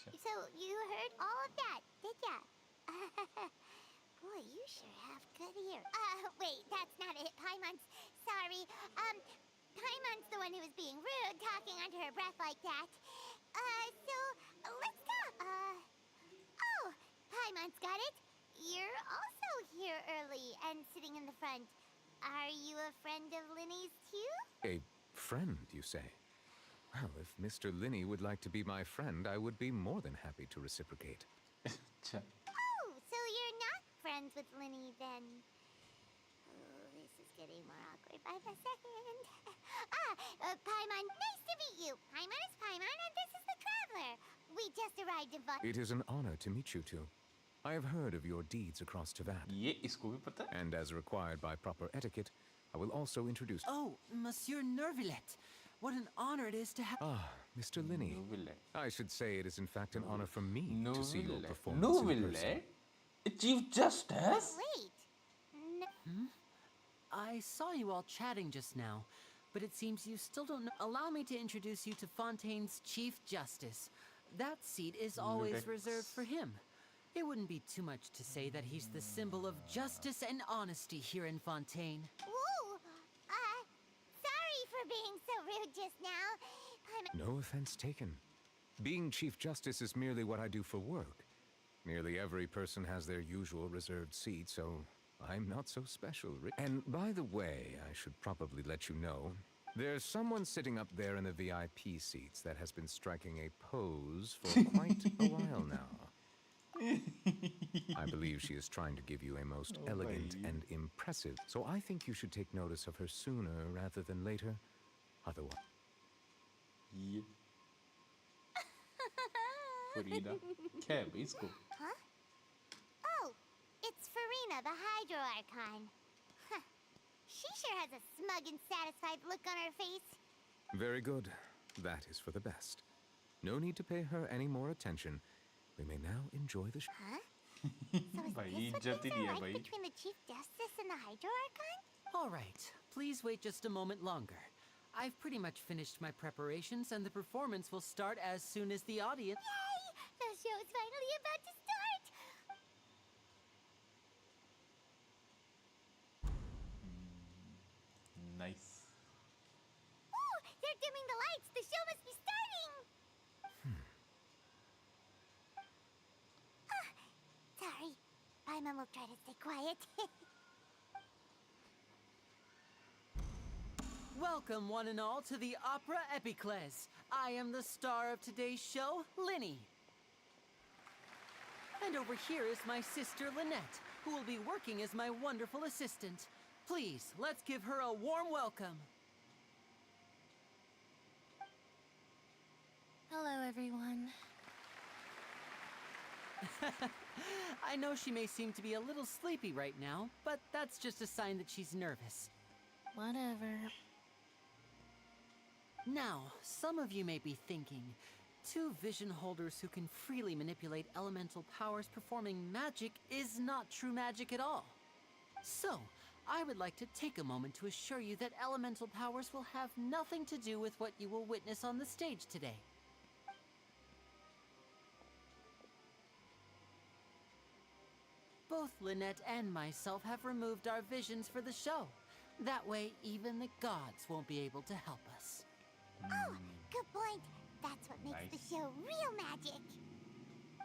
so you heard all of that, did ya? Boy, you sure have good ear. Wait, that's not it. Paimon's sorry. Paimon's the one who was being rude, talking under her breath like that. So let's talk. Oh, Paimon's got it. You're also here early and sitting in the front. Are you a friend of Lyney's too? A friend, you say? Well, if Mr. Lyney would like to be my friend, I would be more than happy to reciprocate. Oh, so you're not friends with Lyney then? Oh, this is getting more awkward by the second. Paimon, nice to meet you. Paimon is Paimon, and this is the Traveler. We just arrived in It is an honor to meet you two. I have heard of your deeds across Teyvat. ये इसको भी पता है? And as required by proper etiquette, I will also introduce... Oh, Monsieur Nervillet. What an honor it is to have... Ah, Mr. Lyney. I should say it is in fact an honor for me to see your performance in person. Chief Justice? Wait. I saw you all chatting just now, but it seems you still don't know. Allow me to introduce you to Fontaine's Chief Justice. That seat is always reserved for him. It wouldn't be too much to say that he's the symbol of justice and honesty here in Fontaine. Whoa! Sorry for being so rude just now. No offense taken. Being Chief Justice is merely what I do for work. Nearly every person has their usual reserved seat, so I'm not so special. And by the way, I should probably let you know, there's someone sitting up there in the VIP seats that has been striking a pose for quite a while now. I believe she is trying to give you a most Oh, elegant bhai. and impressive. So I think you should take notice of her sooner rather than later. Otherwise... ये फरीदा क्या है भाई इसको? Huh? Oh, it's Farina, the Hydro Archon. Huh. She sure has a smug and satisfied look on her face. Very good. That is for the best. No need to pay her any more attention. We may now enjoy the show. Huh? So is भाई this what इज्जत ही things दिया are like भाई. between the Chief Justice and the Hydro Archon? All right, please wait just a moment longer. I've pretty much finished my preparations, and the performance will start as soon as the audience... Yay! The show is finally about to start! Nice. Oh, they're dimming the lights! The show must be starting! Sorry. Paimon will try to stay quiet. Welcome, one and all, to the Opera Epicles. I am the star of today's show, Lyney. And over here is my sister, Lynette, who will be working as my wonderful assistant. Please, let's give her a warm welcome. Hello, everyone. I know she may seem to be a little sleepy right now, but that's just a sign that she's nervous. Whatever. Now, some of you may be thinking, two vision holders who can freely manipulate elemental powers performing magic is not true magic at all. So, I would like to take a moment to assure you that elemental powers will have nothing to do with what you will witness on the stage today. Both Lynette and myself have removed our visions for the show. That way, even the gods won't be able to help us. Oh, good point. That's what makes the show real magic.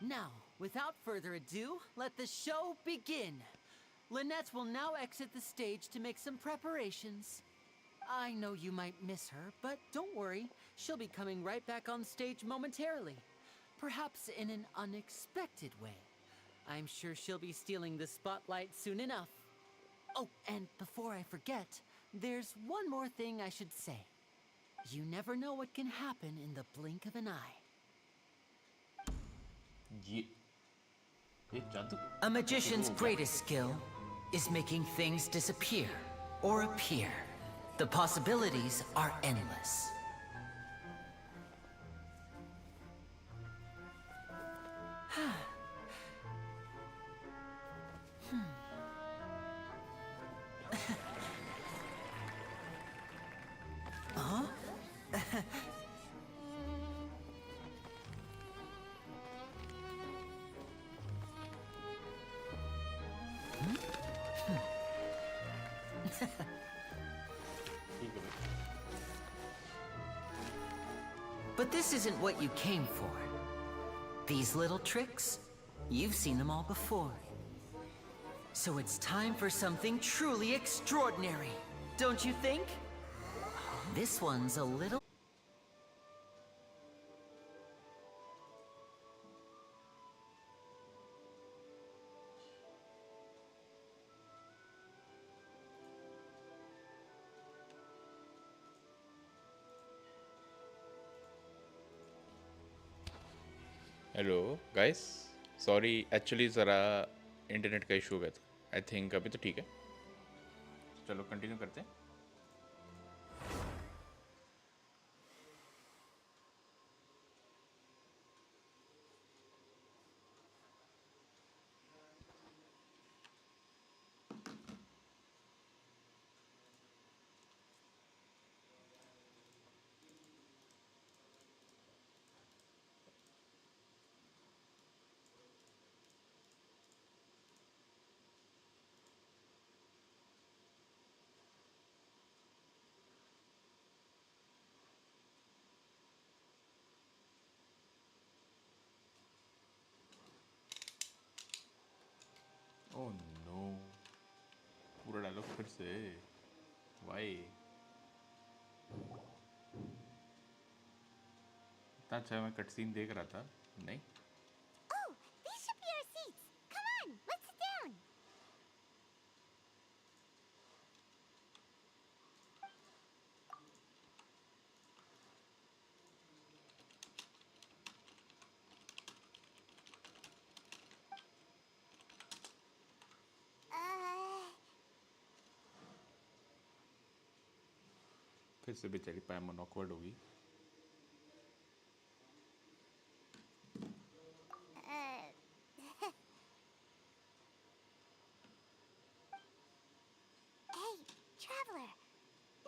Now, without further ado, let the show begin. Lynette will now exit the stage to make some preparations. I know you might miss her, but don't worry. She'll be coming right back on stage momentarily. Perhaps in an unexpected way. I'm sure she'll be stealing the spotlight soon enough. Oh, and before I forget, there's one more thing I should say. You never know what can happen in the blink of an eye. ये जादू. A magician's greatest skill is making things disappear or appear. The possibilities are endless. Huh? But this isn't what you came for. These little tricks, you've seen them all before. So it's time for something truly extraordinary, don't you think? This one's a little... hello guys, sorry actually ज़रा internet का issue हो गया था. I think अभी तो ठीक है. चलो कंटिन्यू करते हैं. से? Why? इतना अच्छा मैं कट सीन देख रहा था, नहीं? Oh, these should be our seats. Come on, let's sit down. फिर से बेचारी पाइमन ऑकवर्ड होगी. Hey, traveler.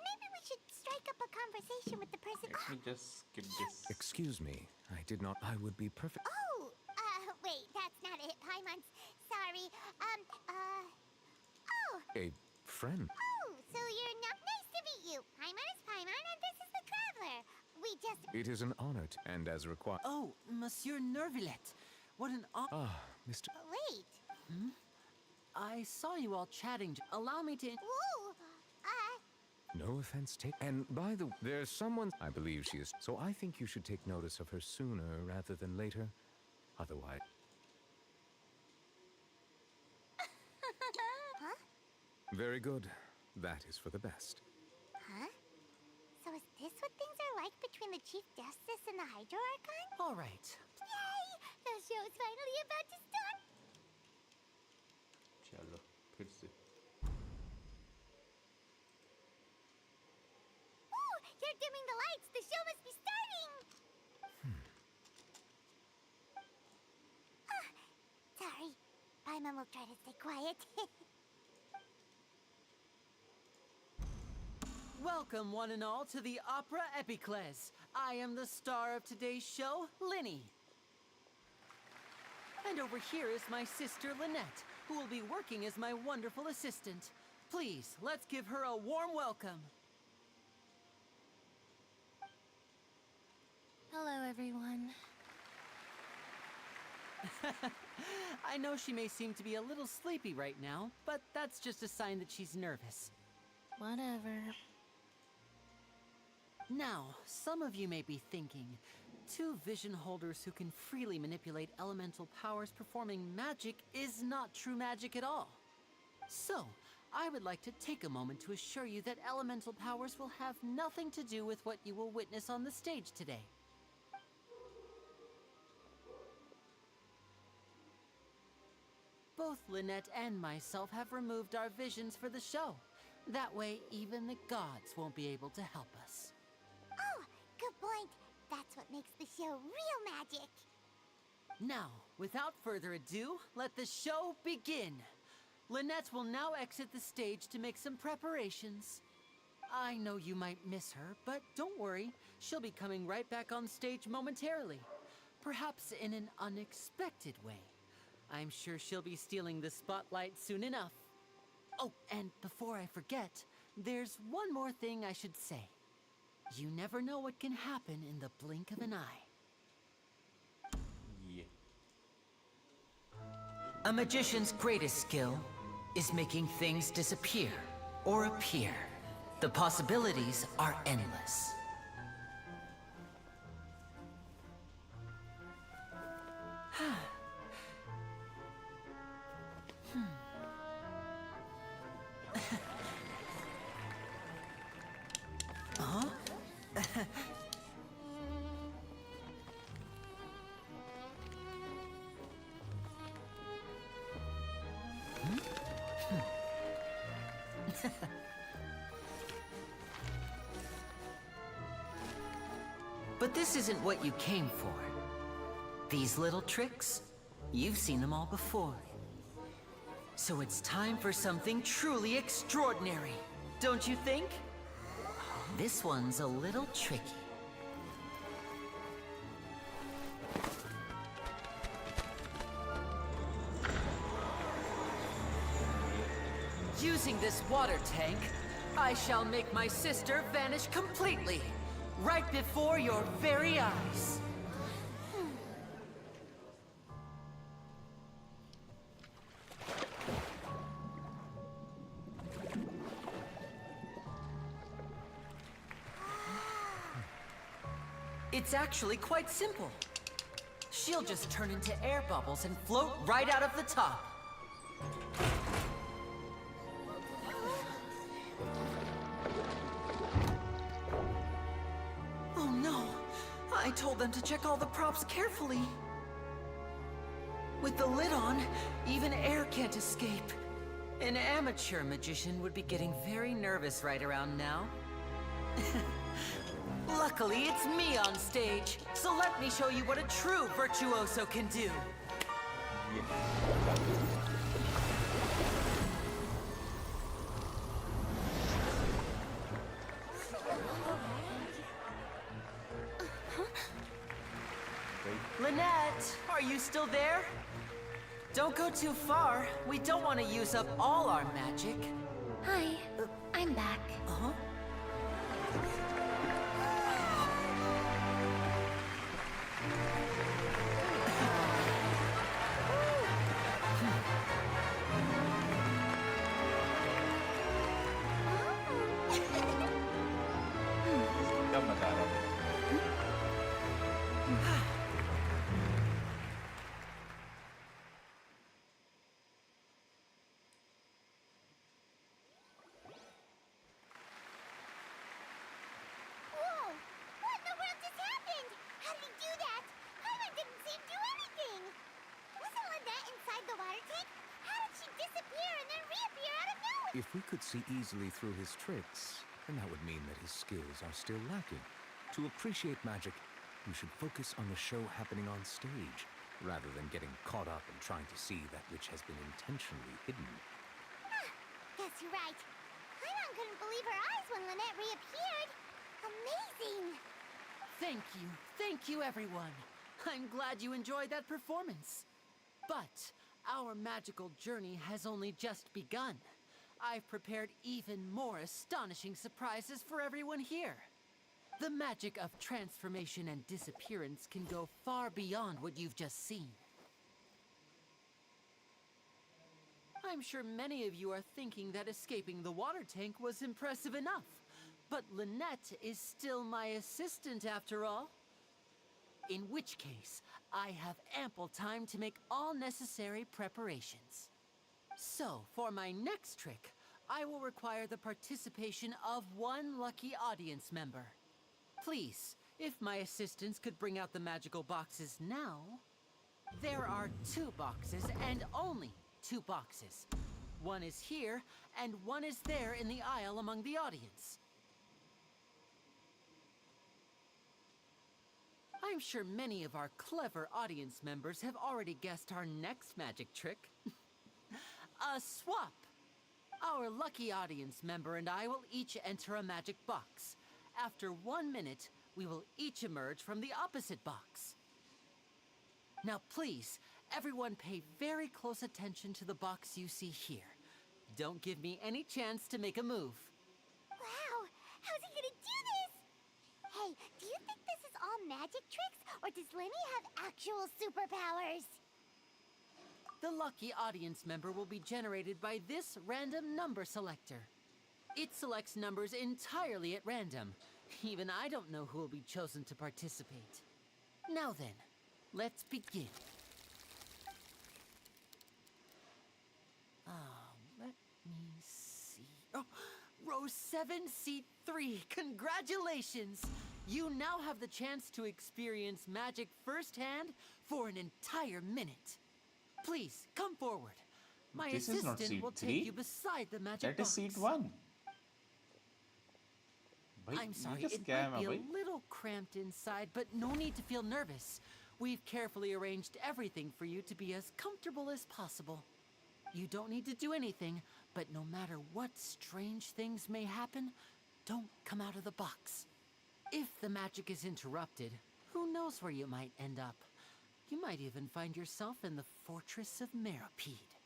Maybe we should strike up a conversation with the person. Let me just skip this. Excuse me, I did not. I would be perfect. Oh, wait, that's not it, Paimon. Sorry. Oh. A friend. Oh, so you're not nice to meet you. Paimon is Paimon, and this is the traveler. We just. It is an honor, and as required. Oh, Monsieur Nervillet. What an Ah, Mr. Wait. I saw you all chatting. Allow me to. Whoa. No offense taken. And by the there's someone. I believe she is. So I think you should take notice of her sooner rather than later. Otherwise. Huh? Very good. That is for the best. Huh? So is this what things are like between the Chief Justice and the Hydro Archon? All right. Yay! The show is finally about to start! चलो फिर से. Ooh, you're dimming the lights! The show must be starting! Sorry. Paimon will try to stay quiet. Welcome, one and all, to the Opera Epiclese. I am the star of today's show, Lyney. And over here is my sister, Lynette, who will be working as my wonderful assistant. Please, let's give her a warm welcome. Hello, everyone. I know she may seem to be a little sleepy right now, but that's just a sign that she's nervous. Whatever. Now, some of you may be thinking, two vision holders who can freely manipulate elemental powers performing magic is not true magic at all. So, I would like to take a moment to assure you that elemental powers will have nothing to do with what you will witness on the stage today. Both Lynette and myself have removed our visions for the show. That way, even the gods won't be able to help us. Oh, good point. That's what makes the show real magic. Now, without further ado, let the show begin. Lynette will now exit the stage to make some preparations. I know you might miss her, but don't worry. She'll be coming right back on stage momentarily. Perhaps in an unexpected way. I'm sure she'll be stealing the spotlight soon enough. Oh, and before I forget, there's one more thing I should say. You never know what can happen in the blink of an eye. Yeah. A magician's greatest skill is making things disappear or appear. The possibilities are endless. Huh? But this isn't what you came for. These little tricks, you've seen them all before. So it's time for something truly extraordinary, don't you think? This one's a little tricky. Using this water tank, I shall make my sister vanish completely, right before your very eyes. It's actually quite simple. She'll just turn into air bubbles and float right out of the top. Oh no! I told them to check all the props carefully. With the lid on, even air can't escape. An amateur magician would be getting very nervous right around now. Luckily, it's me on stage, so let me show you what a true virtuoso can do. Lynette, are you still there? Don't go too far. We don't want to use up all our magic. Hi, I'm back. Uh-huh. क्या मजा आ रहा है Whoa! What in the world just happened? How did he do that? Paimon didn't see him do anything. Wasn't Lynette inside the water tank? How did she disappear and then reappear out of nowhere? If we could see easily through his tricks, then that would mean that his skills are still lacking. To appreciate magic, you should focus on the show happening on stage, rather than getting caught up in trying to see that which has been intentionally hidden. Guess you're right. Paimon couldn't believe her eyes when Lynette reappeared. Amazing! Thank you, everyone. I'm glad you enjoyed that performance. But our magical journey has only just begun. I've prepared even more astonishing surprises for everyone here. The magic of transformation and disappearance can go far beyond what you've just seen. I'm sure many of you are thinking that escaping the water tank was impressive enough. But Lynette is still my assistant after all. In which case, I have ample time to make all necessary preparations. So, for my next trick, I will require the participation of one lucky audience member. Please, if my assistants could bring out the magical boxes now. There are 2 boxes, and only 2 boxes. One is here, and one is there in the aisle among the audience. I'm sure many of our clever audience members have already guessed our next magic trick. A swap! Our lucky audience member and I will each enter a magic box. After 1 minute, we will each emerge from the opposite box. Now please, everyone pay very close attention to the box you see here. Don't give me any chance to make a move. Wow! How's he gonna do this? Hey, do you think this is all magic tricks, or does Lyney have actual superpowers? The lucky audience member will be generated by this random number selector. It selects numbers entirely at random. Even I don't know who will be chosen to participate. Now then, let's begin. Let me see. Oh, row 7, seat 3. Congratulations! You now have the chance to experience magic firsthand for an entire minute. Please, come forward. My This is not assistant seat will 3. take you beside the magic That is box. seat 1. I'm sorry, it might be a little cramped inside, but no need to feel nervous. We've carefully arranged everything for you to be as comfortable as possible. You don't need to do anything, but no matter what strange things may happen, don't come out of the box. If the magic is interrupted, who knows where you might end up? You might even find yourself in the Fortress of Meripede.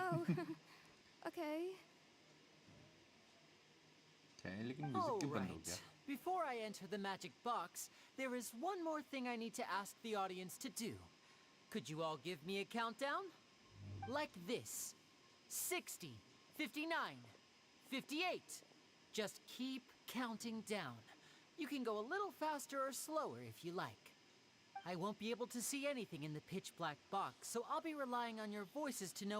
Oh, okay. All right. Before I enter the magic box, there is one more thing I need to ask the audience to do. Could you all give me a countdown? Like this. 60, 59, 58. Just keep counting down. You can go a little faster or slower if you like. I won't be able to see anything in the pitch black box, so I'll be relying on your voices to know when